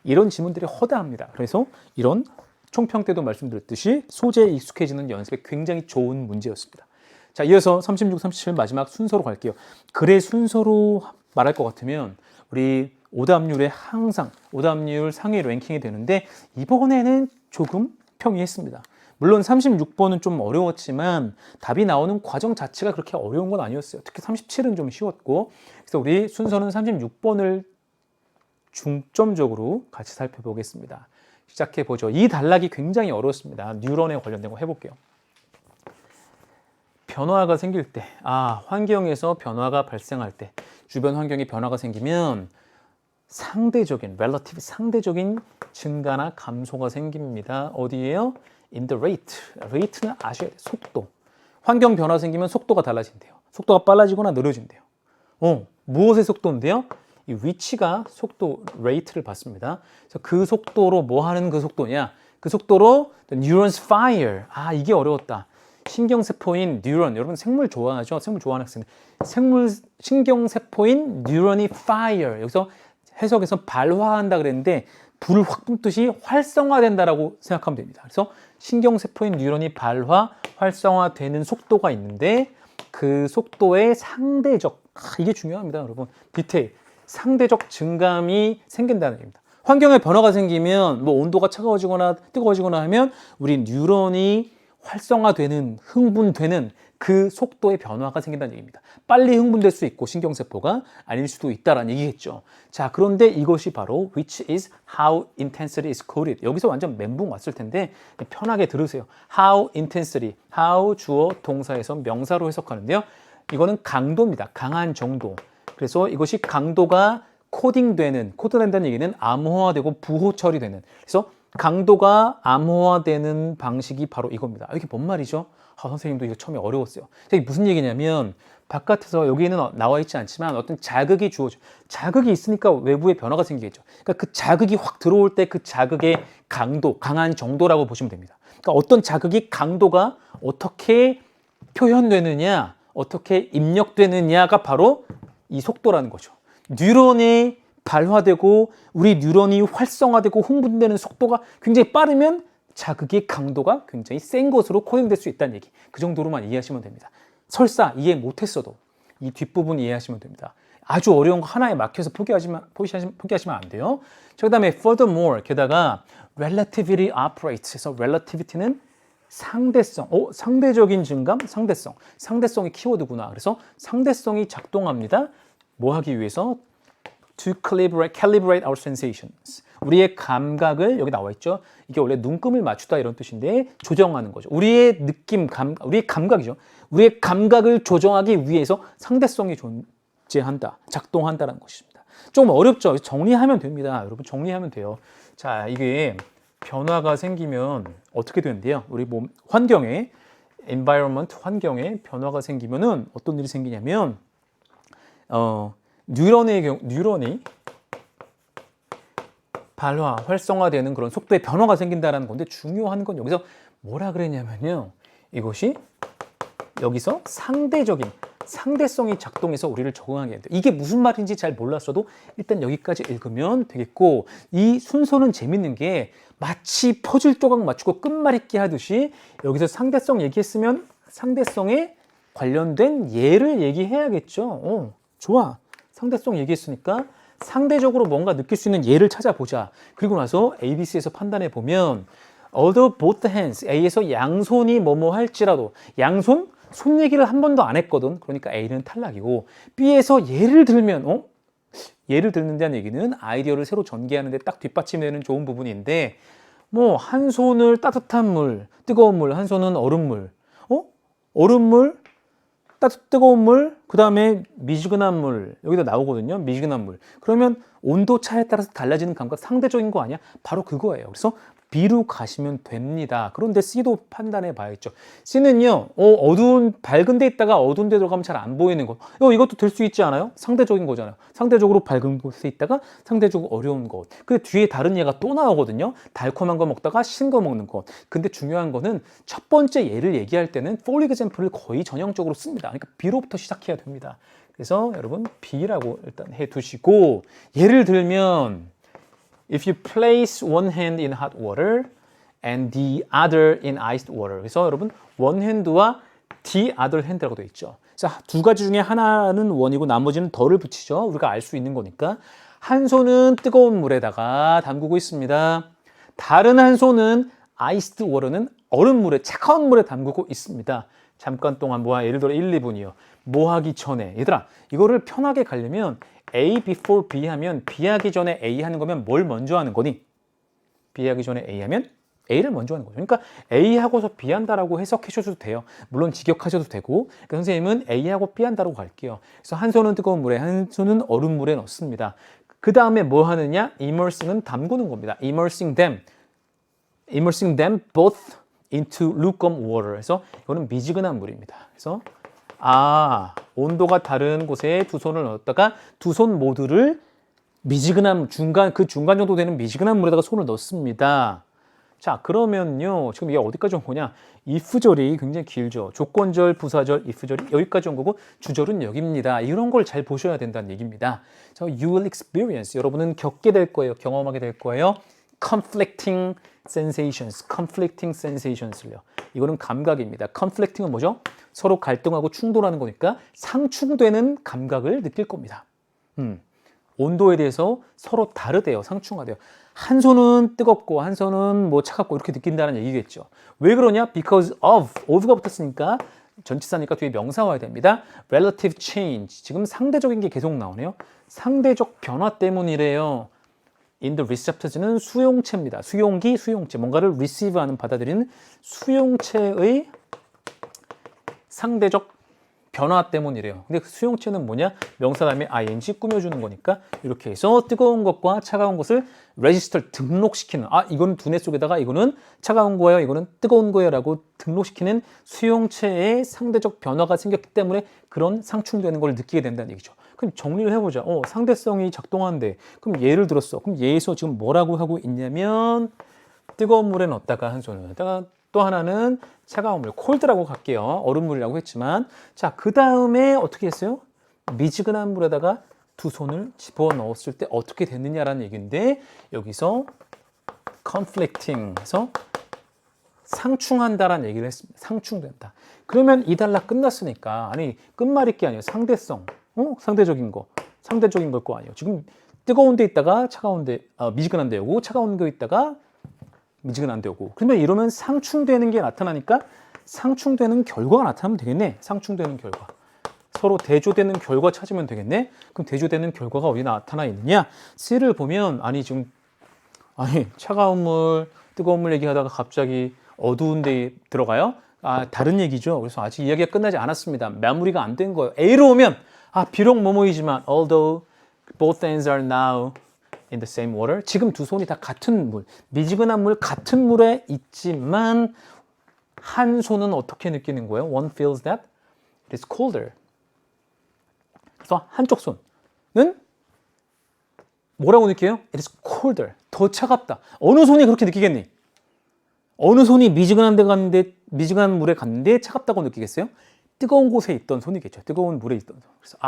이런 지문들이 허다합니다. 그래서 이런 총평 때도 말씀드렸듯이 소재에 익숙해지는 연습에 굉장히 좋은 문제였습니다. 자, 이어서 36, 37 마지막 순서로 갈게요. 글의 순서로 말할 것 같으면 우리 오답률에 항상 오답률 상위 랭킹이 되는데 이번에는 조금 평이했습니다. 물론 36번은 좀 어려웠지만 답이 나오는 과정 자체가 그렇게 어려운 건 아니었어요. 특히 37은 좀 쉬웠고, 그래서 우리 순서는 36번을 중점적으로 같이 살펴보겠습니다. 시작해보죠. 이 단락이 굉장히 어렵습니다. 뉴런에 관련된 거 해볼게요. 변화가 생길 때, 환경에서 변화가 발생할 때, 주변 환경에 변화가 생기면 상대적인, relative, 상대적인 증가나 감소가 생깁니다. 어디에요? In the rate. rate는 아셔야 돼요. 속도. 환경 변화 생기면 속도가 달라진대요. 속도가 빨라지거나 느려진대요. 무엇의 속도인데요? 이 위치가 속도, rate를 받습니다. 그래서 그 속도로 뭐 하는 그 속도냐? 그 속도로 the neurons fire. 이게 어려웠다. 신경세포인 뉴런, 여러분 생물 좋아하죠? 생물 좋아하는 학생. 신경세포인 뉴런이 fire. 여기서 해석에서 발화한다 그랬는데 불을 확 뿜듯이 활성화된다라고 생각하면 됩니다. 그래서 신경세포인 뉴런이 발화, 활성화되는 속도가 있는데 그 속도의 상대적, 이게 중요합니다, 여러분. 디테일. 상대적 증감이 생긴다는 얘기입니다. 환경에 변화가 생기면 뭐 온도가 차가워지거나 뜨거워지거나 하면 우리 뉴런이 활성화되는, 흥분되는 그 속도의 변화가 생긴다는 얘기입니다. 빨리 흥분될 수 있고 신경세포가 아닐 수도 있다라는 얘기겠죠. 자, 그런데 이것이 바로 which is how intensity is coded. 여기서 완전 멘붕 왔을 텐데 편하게 들으세요. how intensity, how 주어 동사에서 명사로 해석하는데요. 이거는 강도입니다. 강한 정도. 그래서 이것이 강도가 코딩된다는 얘기는 암호화되고 부호 처리되는. 그래서 강도가 암호화되는 방식이 바로 이겁니다. 이게 뭔 말이죠? 선생님도 이거 처음에 어려웠어요. 이게 무슨 얘기냐면 바깥에서 여기는 나와 있지 않지만 어떤 자극이 주어져. 자극이 있으니까 외부에 변화가 생기겠죠. 그러니까 그 자극이 확 들어올 때 그 자극의 강도, 강한 정도라고 보시면 됩니다. 그러니까 어떤 자극이 강도가 어떻게 표현되느냐, 어떻게 입력되느냐가 바로 이 속도라는 거죠. 뉴런이 발화되고 우리 뉴런이 활성화되고 흥분되는 속도가 굉장히 빠르면 자극의 강도가 굉장히 센 것으로 코딩될 수 있다는 얘기. 그 정도로만 이해하시면 됩니다. 설사 이해 못했어도 이 뒷부분 이해하시면 됩니다. 아주 어려운 거 하나에 막혀서 포기하시면 안 돼요. 그 다음에 furthermore, 게다가 relativity operates. 그래서 relativity는 상대성, 상대적인 증감, 상대성이 키워드구나. 그래서 상대성이 작동합니다. 뭐 하기 위해서? To calibrate our sensations. 우리의 감각을, 여기 나와 있죠. 이게 원래 눈금을 맞추다 이런 뜻인데 조정하는 거죠. 우리의 느낌, 우리의 감각이죠. 우리의 감각을 조정하기 위해서 상대성이 존재한다, 작동한다는 것입니다. 조금 어렵죠. 정리하면 됩니다. 여러분 정리하면 돼요. 자, 이게 변화가 생기면 어떻게 되는데요? 우리 몸 환경에 environment, 환경에 변화가 생기면은 어떤 일이 생기냐면 뉴런이 발화, 활성화되는 그런 속도의 변화가 생긴다는 건데 중요한 건 여기서 뭐라 그랬냐면요. 이것이 여기서 상대성이 작동해서 우리를 적응하게 된다. 이게 무슨 말인지 잘 몰랐어도 일단 여기까지 읽으면 되겠고, 이 순서는 재밌는 게 마치 퍼즐 조각 맞추고 끝말잇기 하듯이 여기서 상대성 얘기했으면 상대성에 관련된 예를 얘기해야겠죠. 좋아. 상대성 얘기했으니까 상대적으로 뭔가 느낄 수 있는 예를 찾아보자. 그리고 나서 ABC에서 판단해 보면 although both hands, A에서 양손이 뭐뭐 할지라도, 양손? 손 얘기를 한 번도 안 했거든. 그러니까 A는 탈락이고, B에서 예를 들면 예를 듣는다는 얘기는 아이디어를 새로 전개하는데 딱 뒷받침되는 좋은 부분인데, 뭐 한 손을 따뜻한 물, 뜨거운 물, 한 손은 얼음물, 얼음물, 뜨거운 물, 그 다음에 미지근한 물, 여기다 나오거든요. 미지근한 물. 그러면 온도 차에 따라서 달라지는 감각, 상대적인 거 아니야? 바로 그거예요. 그래서 B로 가시면 됩니다. 그런데 C도 판단해 봐야겠죠. C는요, 밝은 데 있다가 어두운 데 들어가면 잘 안 보이는 것. 이것도 될 수 있지 않아요? 상대적인 거잖아요. 상대적으로 밝은 곳에 있다가 상대적으로 어려운 것. 근데 뒤에 다른 예가 또 나오거든요. 달콤한 거 먹다가 신 거 먹는 것. 근데 중요한 거는 첫 번째 예를 얘기할 때는 for example을 거의 전형적으로 씁니다. 그러니까 B로부터 시작해야 됩니다. 그래서 여러분 B라고 일단 해 두시고, 예를 들면 if you place one hand in hot water and the other in iced water. 그래서 여러분 one hand와 the other hand라고 되어 있죠. 그래서 두 가지 중에 하나는 원이고 나머지는 더를 붙이죠. 우리가 알 수 있는 거니까. 한 손은 뜨거운 물에다가 담그고 있습니다. 다른 한 손은 iced water는 얼음물에, 차가운 물에 담그고 있습니다. 잠깐 동안 예를 들어 1, 2분이요. 뭐 하기 전에. 얘들아, 이거를 편하게 가려면 A before B 하면 B 하기 전에 A 하는 거면 뭘 먼저 하는 거니? B 하기 전에 A 하면 A를 먼저 하는 거죠. 그러니까 A 하고서 B 한다라고 해석해 주셔도 돼요. 물론 직역하셔도 되고. 그러니까 선생님은 A 하고 B 한다라고 갈게요. 그래서 한 손은 뜨거운 물에, 한 손은 얼음물에 넣습니다. 그 다음에 뭐 하느냐? immersing은 담그는 겁니다. immersing them both into lukewarm water. 그래서 이거는 미지근한 물입니다. 그래서 온도가 다른 곳에 두 손을 넣었다가 두 손 모두를 중간 정도 되는 미지근한 물에다가 손을 넣습니다. 자, 그러면요. 지금 이게 어디까지 온 거냐? if절이 굉장히 길죠. 조건절, 부사절, if절이 여기까지 온 거고 주절은 여기입니다. 이런 걸 잘 보셔야 된다는 얘기입니다. 자, you will experience. 여러분은 겪게 될 거예요. 경험하게 될 거예요. conflicting sensations을요. 이거는 감각입니다. conflicting은 뭐죠? 서로 갈등하고 충돌하는 거니까 상충되는 감각을 느낄 겁니다. 온도에 대해서 서로 다르대요. 상충하대요. 한 손은 뜨겁고 한 손은 뭐 차갑고 이렇게 느낀다는 얘기겠죠. 왜 그러냐? Because of가 붙었으니까 전치사니까 뒤에 명사 와야 됩니다. Relative change. 지금 상대적인 게 계속 나오네요. 상대적 변화 때문이래요. In the receptors는 수용체입니다. 수용기, 수용체. 뭔가를 receive하는 받아들이는 수용체의 상대적 변화 때문이래요. 근데 그 수용체는 뭐냐? 명사 다음에 ing 꾸며주는 거니까 이렇게 해서 뜨거운 것과 차가운 것을 register 등록시키는 이거는 두뇌 속에다가 이거는 차가운 거예요, 이거는 뜨거운 거예요 라고 등록시키는 수용체의 상대적 변화가 생겼기 때문에 그런 상충되는 걸 느끼게 된다는 얘기죠. 그럼 정리를 해보자. 상대성이 작동하는데 그럼 예를 들었어. 그럼 예에서 지금 뭐라고 하고 있냐면 뜨거운 물에 넣었다가 한 손을 또 하나는 차가운 물, 콜드라고 갈게요. 얼음물이라고 했지만 자, 그 다음에 어떻게 했어요? 미지근한 물에다가 두 손을 집어넣었을 때 어떻게 됐느냐라는 얘기인데 여기서 conflicting 해서 상충한다라는 얘기를 했습니다. 상충된다. 그러면 이 단락 끝났으니까 아니 끝말잇 게 아니에요. 상대성. 상대적인 걸 거 아니에요. 지금 뜨거운 데 있다가 차가운 데 미지근한 데 오고 차가운 데 있다가 미지근한 데 오고 그러면 이러면 상충되는 게 나타나니까 상충되는 결과가 나타나면 되겠네. 상충되는 결과. 서로 대조되는 결과 찾으면 되겠네. 그럼 대조되는 결과가 어디 나타나 있느냐? C를 보면 지금 차가운 물, 뜨거운 물 얘기하다가 갑자기 어두운 데 들어가요? 다른 얘기죠. 그래서 아직 이야기가 끝나지 않았습니다. 마무리가 안 된 거예요. A로 오면 비록 뭐뭐이지만 although both ends are now in the same water. 지금 두 손이 다 같은 물, 미지근한 물 같은 물에 있지만 한 손은 어떻게 느끼는 거예요? One feels that it is colder. 그래서 한쪽 손은 뭐라고 느껴요? It is colder. 더 차갑다. 어느 손이 그렇게 느끼겠니? 어느 손이 미지근한 데 갔는데 미지근한 물에 갔는데 차갑다고 느끼겠어요? 뜨거운 곳에 있던 손이겠죠. 뜨거운 물에 있던 손. 그래서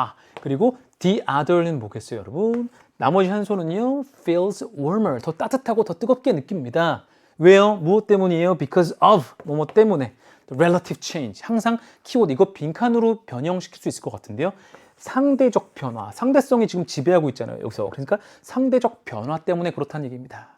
그리고 the other는 뭐겠어요, 여러분? 나머지 한 손은요, feels warmer. 더 따뜻하고 더 뜨겁게 느낍니다. 왜요? 무엇 때문이에요? Because of 뭐뭐 때문에. The relative change. 항상 키워드 이거 빈칸으로 변형시킬 수 있을 것 같은데요. 상대적 변화. 상대성이 지금 지배하고 있잖아요, 여기서. 그러니까 상대적 변화 때문에 그렇다는 얘기입니다.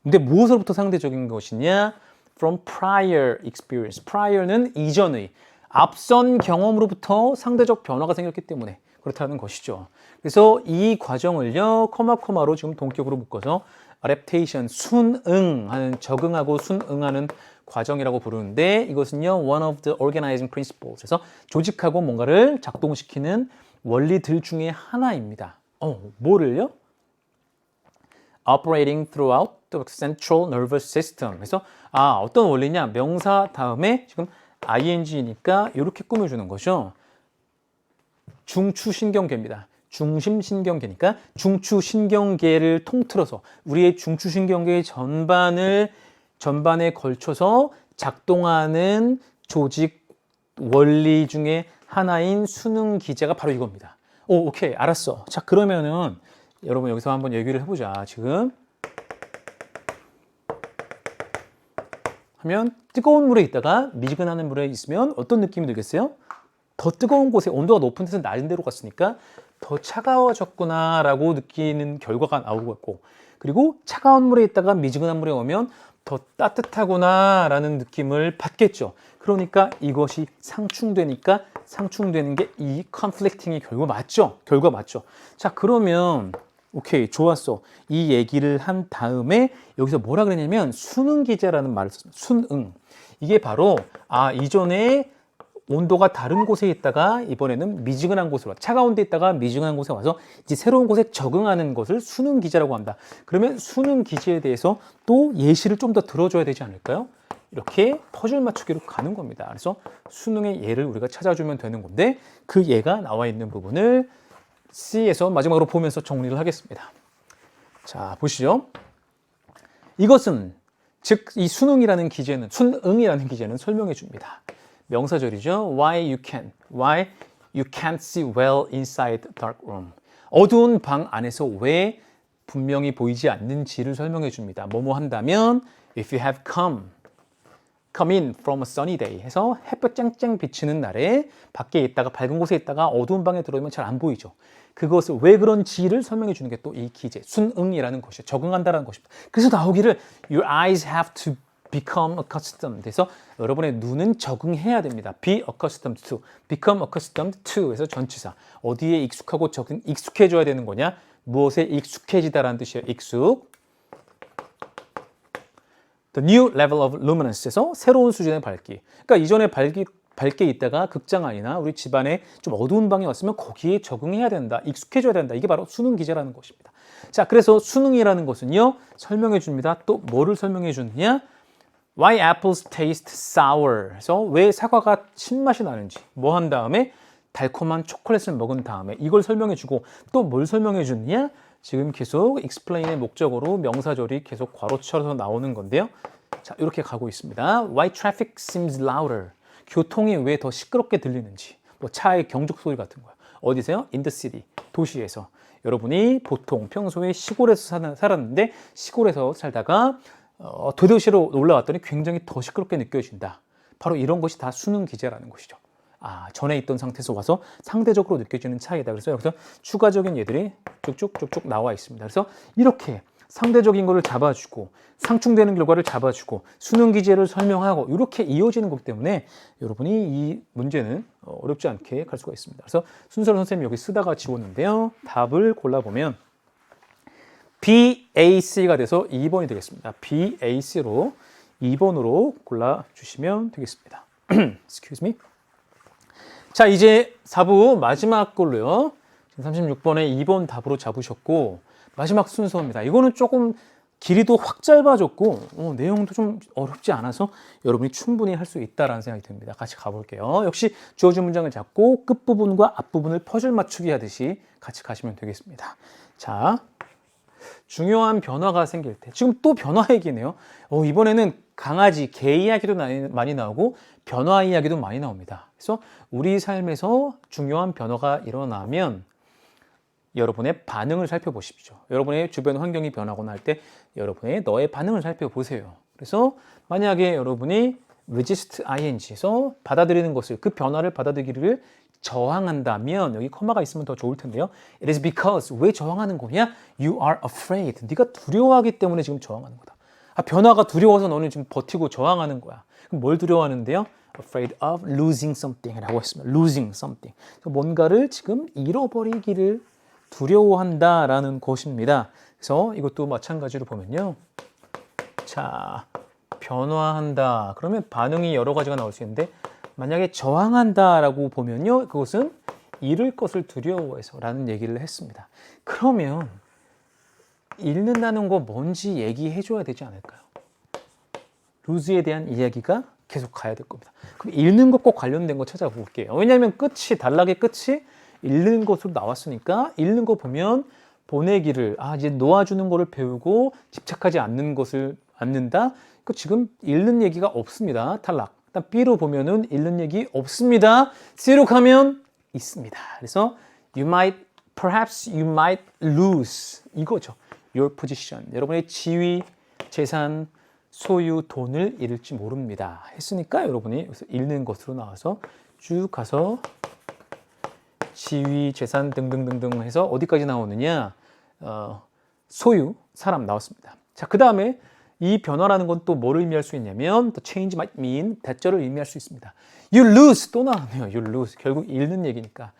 근데 무엇으로부터 상대적인 것이냐? From prior experience. prior는 이전의 앞선 경험으로부터 상대적 변화가 생겼기 때문에 그렇다는 것이죠. 그래서 이 과정을요, 코마로 지금 동격으로 묶어서 adaptation, 순응하는, 적응하고 순응하는 과정이라고 부르는데 이것은요, one of the organizing principles. 그래서 조직하고 뭔가를 작동시키는 원리들 중에 하나입니다. 뭐를요? Operating throughout the central nervous system. 그래서 어떤 원리냐? 명사 다음에 지금 ing니까 이렇게 꾸며주는 거죠. 중추신경계입니다. 중심신경계니까 중추신경계를 통틀어서 우리의 중추신경계 전반에 걸쳐서 작동하는 조직 원리 중에 하나인 수능기제가 바로 이겁니다. 오케이, 알았어. 자, 그러면은 여러분 여기서 한번 얘기를 해보자. 지금 하면 뜨거운 물에 있다가 미지근한 물에 있으면 어떤 느낌이 들겠어요? 더 뜨거운 곳에 온도가 높은 데서 낮은 데로 갔으니까 더 차가워졌구나 라고 느끼는 결과가 나오고 그리고 차가운 물에 있다가 미지근한 물에 오면 더 따뜻하구나 라는 느낌을 받겠죠. 그러니까 이것이 상충되니까 상충되는 게 이 컨플릭팅의 결과 맞죠? 결과 맞죠? 자, 그러면 오케이, 좋았어. 이 얘기를 한 다음에 여기서 뭐라 그랬냐면 수능기제라는 말을 썼습니다. 순응. 이게 바로 이전에 온도가 다른 곳에 있다가 이번에는 미지근한 곳으로 차가운 데 있다가 미지근한 곳에 와서 이제 새로운 곳에 적응하는 것을 수능기제라고 합니다. 그러면 수능기제에 대해서 또 예시를 좀 더 들어줘야 되지 않을까요? 이렇게 퍼즐 맞추기로 가는 겁니다. 그래서 수능의 예를 우리가 찾아주면 되는 건데 그 예가 나와 있는 부분을 C에서 마지막으로 보면서 정리를 하겠습니다. 자, 보시죠. 이것은 즉 이 순응이라는 기제는 설명해 줍니다. 명사절이죠. Why you can't see well inside the dark room. 어두운 방 안에서 왜 분명히 보이지 않는지를 설명해 줍니다. 뭐뭐 한다면 if you have come in from a sunny day 해서 햇볕 쨍쨍 비치는 날에 밖에 있다가 밝은 곳에 있다가 어두운 방에 들어오면 잘 안 보이죠. 그것을 왜 그런지를 설명해 주는 게 또 이 기제, 순응이라는 것이죠. 적응한다라는 것입니다. 그래서 나오기를 your eyes have to become accustomed. 그래서 여러분의 눈은 적응해야 됩니다. be accustomed to, become accustomed to 해서 전치사. 어디에 익숙하고 익숙해져야 되는 거냐? 무엇에 익숙해지다라는 뜻이에요. 익숙. The new level of luminesce에서 새로운 수준의 밝기. 그러니까 이전에 밝게 있다가 극장 안이나 우리 집안에 좀 어두운 방에 왔으면 거기에 적응해야 된다. 익숙해져야 된다. 이게 바로 수능 기제라는 것입니다. 자, 그래서 수능이라는 것은요. 설명해 줍니다. 또 뭐를 설명해 주느냐? Why apples taste sour. 그래서 왜 사과가 신맛이 나는지. 뭐 한 다음에 달콤한 초콜릿을 먹은 다음에 이걸 설명해 주고 또 뭘 설명해 주느냐? 지금 계속 explain의 목적으로 명사절이 계속 괄호쳐서 나오는 건데요. 자, 이렇게 가고 있습니다. Why traffic seems louder. 교통이 왜 더 시끄럽게 들리는지. 뭐 차의 경적 소리 같은 거예요. 어디서요? In the city. 도시에서. 여러분이 보통 평소에 시골에서 살았는데 시골에서 살다가 대도시로 올라왔더니 굉장히 더 시끄럽게 느껴진다. 바로 이런 것이 다 수능 기제라는 것이죠. 아, 전에 있던 상태에서 와서 상대적으로 느껴지는 차이다. 그래서 여기서 추가적인 얘들이 쭉쭉 나와 있습니다. 그래서 이렇게 상대적인 거를 잡아주고 상충되는 결과를 잡아주고 수능 기제를 설명하고 이렇게 이어지는 거기 때문에 여러분이 이 문제는 어렵지 않게 갈 수가 있습니다. 그래서 순서를 선생님이 여기 쓰다가 지웠는데요. 답을 골라보면 BAC가 돼서 2번이 되겠습니다. BAC로 2번으로 골라주시면 되겠습니다. Excuse me. 자, 이제 4부 마지막 걸로요. 지금 36번에 2번 답으로 잡으셨고 마지막 순서입니다. 이거는 조금 길이도 확 짧아졌고 내용도 좀 어렵지 않아서 여러분이 충분히 할 수 있다라는 생각이 듭니다. 같이 가볼게요. 역시 주어진 문장을 잡고 끝부분과 앞부분을 퍼즐 맞추기 하듯이 같이 가시면 되겠습니다. 자, 중요한 변화가 생길 때 지금 또 변화 얘기네요. 이번에는 강아지, 개 이야기도 많이 나오고 변화 이야기도 많이 나옵니다. 그래서 우리 삶에서 중요한 변화가 일어나면 여러분의 반응을 살펴보십시오. 여러분의 주변 환경이 변하거나 할 때 너의 반응을 살펴보세요. 그래서 만약에 여러분이 resist ing에서 받아들이는 것을 그 변화를 받아들이기를 저항한다면 여기 커마가 있으면 더 좋을 텐데요. It is because 왜 저항하는 거냐? You are afraid. 네가 두려워하기 때문에 지금 저항하는 거다. 변화가 두려워서 너는 지금 버티고 저항하는 거야. 그럼 뭘 두려워하는데요? Afraid of losing something이라고 했습니다. Losing something. 뭔가를 지금 잃어버리기를 두려워한다라는 것입니다. 그래서 이것도 마찬가지로 보면요. 자, 변화한다. 그러면 반응이 여러 가지가 나올 수 있는데 만약에 저항한다라고 보면요. 그것은 잃을 것을 두려워해서라는 얘기를 했습니다. 그러면 잃는다는 거 뭔지 얘기해 줘야 되지 않을까요? 루즈에 대한 이야기가 계속 가야 될 겁니다. 그럼 잃는 것과 관련된 거 찾아볼게요. 왜냐하면 단락의 끝이 잃는 것으로 나왔으니까 읽는 거 보면 보내기를 이제 놓아주는 거를 배우고 집착하지 않는 것을 않는다. 지금 읽는 얘기가 없습니다. 탈락. 일단 B로 보면은 읽는 얘기 없습니다. C로 가면 있습니다. 그래서 perhaps you might lose 이거죠. Your position. 여러분의 지위, 재산, 소유, 돈을 잃을지 모릅니다. 했으니까 여러분이 여기서 읽는 것으로 나와서 쭉 가서 지위, 재산 등등등등 해서 어디까지 나오느냐? 소유, 사람 나왔습니다. 자, 그 다음에 이 변화라는 건 또 뭐를 의미할 수 있냐면 the change might mean 대절을 의미할 수 있습니다. You lose 또 나왔네요. You lose 결국 잃는 얘기니까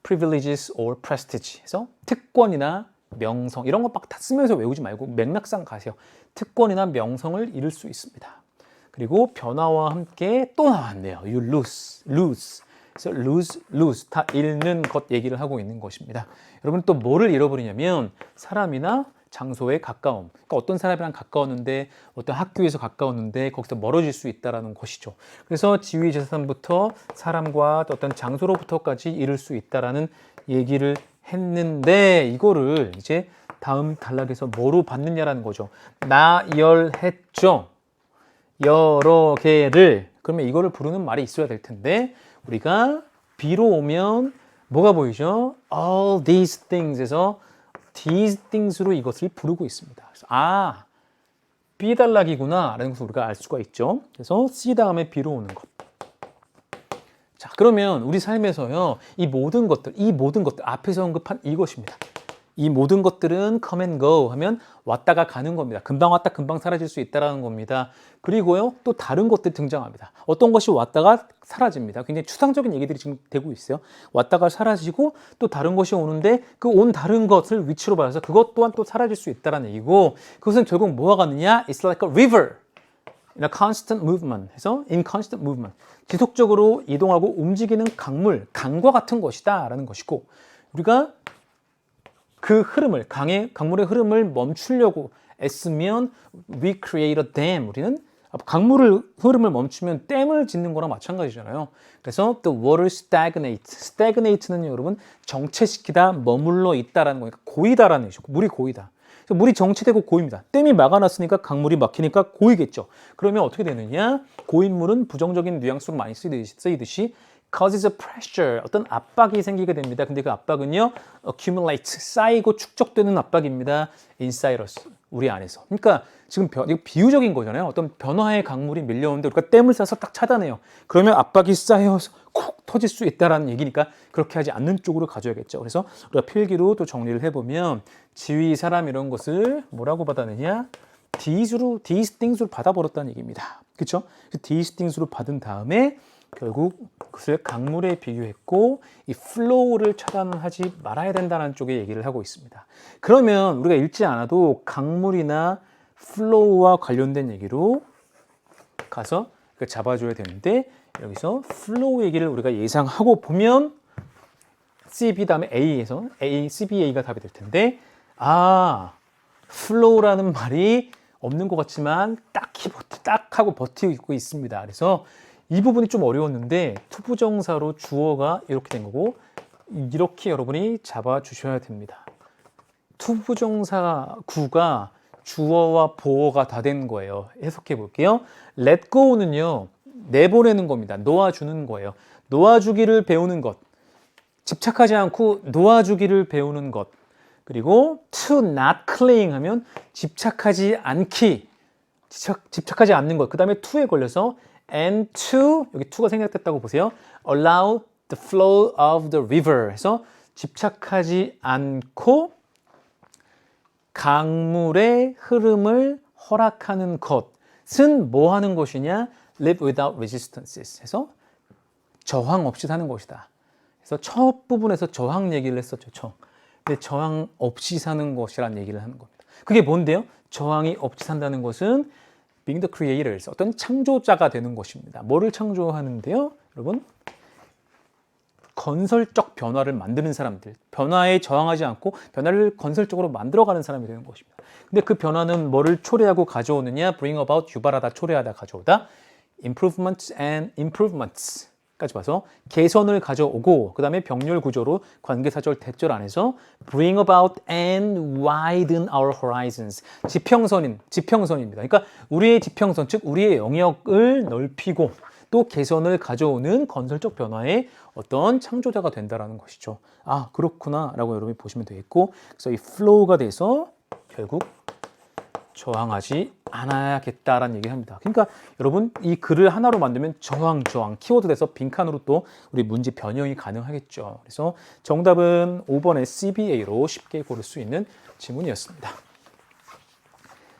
privileges or prestige 해서 특권이나 명성 이런 거 막 다 쓰면서 외우지 말고 맥락상 가세요. 특권이나 명성을 잃을 수 있습니다. 그리고 변화와 함께 또 나왔네요. You lose. 그래서 lose 다 잃는 것 얘기를 하고 있는 것입니다. 여러분 또 뭐를 잃어버리냐면 사람이나 장소에 가까움. 그러니까 어떤 사람이랑 가까웠는데 어떤 학교에서 가까웠는데 거기서 멀어질 수 있다는 것이죠. 그래서 지위 재산부터 사람과 어떤 장소로부터까지 잃을 수 있다는 얘기를 했는데 이거를 이제 다음 단락에서 뭐로 받느냐라는 거죠. 나열했죠. 여러 개를. 그러면 이거를 부르는 말이 있어야 될 텐데 우리가 B로 오면 뭐가 보이죠? All these things에서 these things로 이것을 부르고 있습니다. 그래서 B 단락이구나 라는 것을 우리가 알 수가 있죠. 그래서 C 다음에 B로 오는 것. 자, 그러면 우리 삶에서요, 이 모든 것들 앞에서 언급한 이것입니다. 이 모든 것들은 come and go 하면 왔다가 가는 겁니다. 금방 왔다 금방 사라질 수 있다는 겁니다. 그리고요, 또 다른 것들이 등장합니다. 어떤 것이 왔다가 사라집니다. 굉장히 추상적인 얘기들이 지금 되고 있어요. 왔다가 사라지고 또 다른 것이 오는데 그 온 다른 것을 위치로 봐서 그것 또한 또 사라질 수 있다는 얘기고, 그것은 결국 뭐와 같느냐? It's like a river in a constant movement. 해서 in constant movement. 지속적으로 이동하고 움직이는 강물, 강과 같은 것이다 라는 것이고, 우리가 그 흐름을, 강물의 흐름을 멈추려고 애쓰면 we create a dam. 우리는 강물의 흐름을 멈추면 댐을 짓는 거랑 마찬가지잖아요. 그래서 the water stagnate는 여러분 정체시키다, 머물러 있다라는 거니까 고이다라는 얘기죠. 물이 고이다. 그래서 물이 정체되고 고입니다. 댐이 막아놨으니까 강물이 막히니까 고이겠죠. 그러면 어떻게 되느냐? 고인 물은 부정적인 뉘앙스로 많이 쓰이듯이 causes a pressure, 어떤 압박이 생기게 됩니다. 근데 그 압박은요, accumulate, 쌓이고 축적되는 압박입니다. inside us, 우리 안에서. 그러니까 지금 이거 비유적인 거잖아요. 어떤 변화의 강물이 밀려오는데 우리가 댐을 싸서 딱 차단해요. 그러면 압박이 쌓여서 콕 터질 수 있다는 얘기니까 그렇게 하지 않는 쪽으로 가져야겠죠. 그래서 우리가 필기로 또 정리를 해보면 지위, 사람 이런 것을 뭐라고 받았느냐? these things로 받아버렸다는 얘기입니다. 그렇죠? these things로 받은 다음에 결국 그것을 강물에 비교했고 이 flow를 차단하지 말아야 된다는 쪽에 얘기를 하고 있습니다. 그러면 우리가 읽지 않아도 강물이나 flow와 관련된 얘기로 가서 잡아줘야 되는데 여기서 flow 얘기를 우리가 예상하고 보면 CB 다음에 A에서 CBA가 답이 될 텐데 flow라는 말이 없는 것 같지만 딱 하고 버티고 있습니다. 그래서 이 부분이 좀 어려웠는데 투부정사로 주어가 이렇게 된 거고 이렇게 여러분이 잡아주셔야 됩니다. 투부정사 구가 주어와 보어가 다 된 거예요. 해석해 볼게요. let go는요, 내보내는 겁니다. 놓아주는 거예요. 놓아주기를 배우는 것. 집착하지 않고 놓아주기를 배우는 것. 그리고 to not cling 하면 집착하지 않기. 집착하지 않는 것. 그 다음에 to에 걸려서 and to, 여기 to가 생략됐다고 보세요. allow the flow of the river 해서 집착하지 않고 강물의 흐름을 허락하는 것은 뭐 하는 것이냐? live without resistances 해서 저항 없이 사는 것이다. 그래서 첫 부분에서 저항 얘기를 했었죠. 근데 저항 없이 사는 것이라는 얘기를 하는 겁니다. 그게 뭔데요? 저항이 없이 산다는 것은 being the creators, 어떤 창조자가 되는 것입니다. 뭐를 창조하는데요? 여러분, 건설적 변화를 만드는 사람들, 변화에 저항하지 않고 변화를 건설적으로 만들어가는 사람이 되는 것입니다. 근데 그 변화는 뭐를 초래하고 가져오느냐? bring about, 유발하다, 초래하다, 가져오다. improvements and improvements 까지 봐서 개선을 가져오고 그 다음에 병렬 구조로 관계사절 대절 안에서 bring about and widen our horizons, 지평선입니다. 그러니까 우리의 지평선, 즉 우리의 영역을 넓히고 또 개선을 가져오는 건설적 변화의 어떤 창조자가 된다라는 것이죠. 그렇구나 라고 여러분이 보시면 되겠고, 그래서 이 flow가 돼서 결국 저항하지 않아야겠다라는 얘기를 합니다. 그러니까 여러분 이 글을 하나로 만들면 저항 키워드 돼서 빈칸으로 또 우리 문제 변형이 가능하겠죠. 그래서 정답은 5번의 CBA로 쉽게 고를 수 있는 지문이었습니다.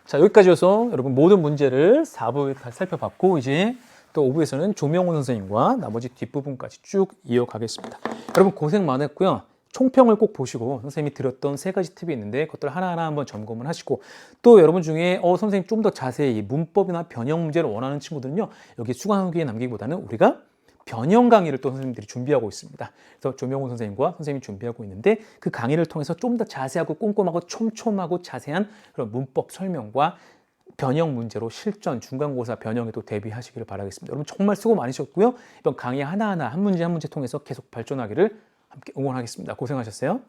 자, 여기까지여서 여러분 모든 문제를 4부에 다 살펴봤고 이제 또 5부에서는 조명훈 선생님과 나머지 뒷부분까지 쭉 이어가겠습니다. 여러분 고생 많았고요. 총평을 꼭 보시고 선생님이 드렸던 3가지 팁이 있는데 그것들 하나하나 한번 점검을 하시고 또 여러분 중에 선생님 좀 더 자세히 문법이나 변형 문제를 원하는 친구들은요, 여기 수강 후기에 남기기보다는 우리가 변형 강의를 또 선생님들이 준비하고 있습니다. 그래서 조명훈 선생님과 선생님이 준비하고 있는데 그 강의를 통해서 좀 더 자세하고 꼼꼼하고 촘촘하고 자세한 그런 문법 설명과 변형 문제로 실전 중간고사 변형에도 대비하시기를 바라겠습니다. 여러분 정말 수고 많으셨고요. 이번 강의 하나하나 한 문제 한 문제 통해서 계속 발전하기를 함께 응원하겠습니다. 고생하셨어요.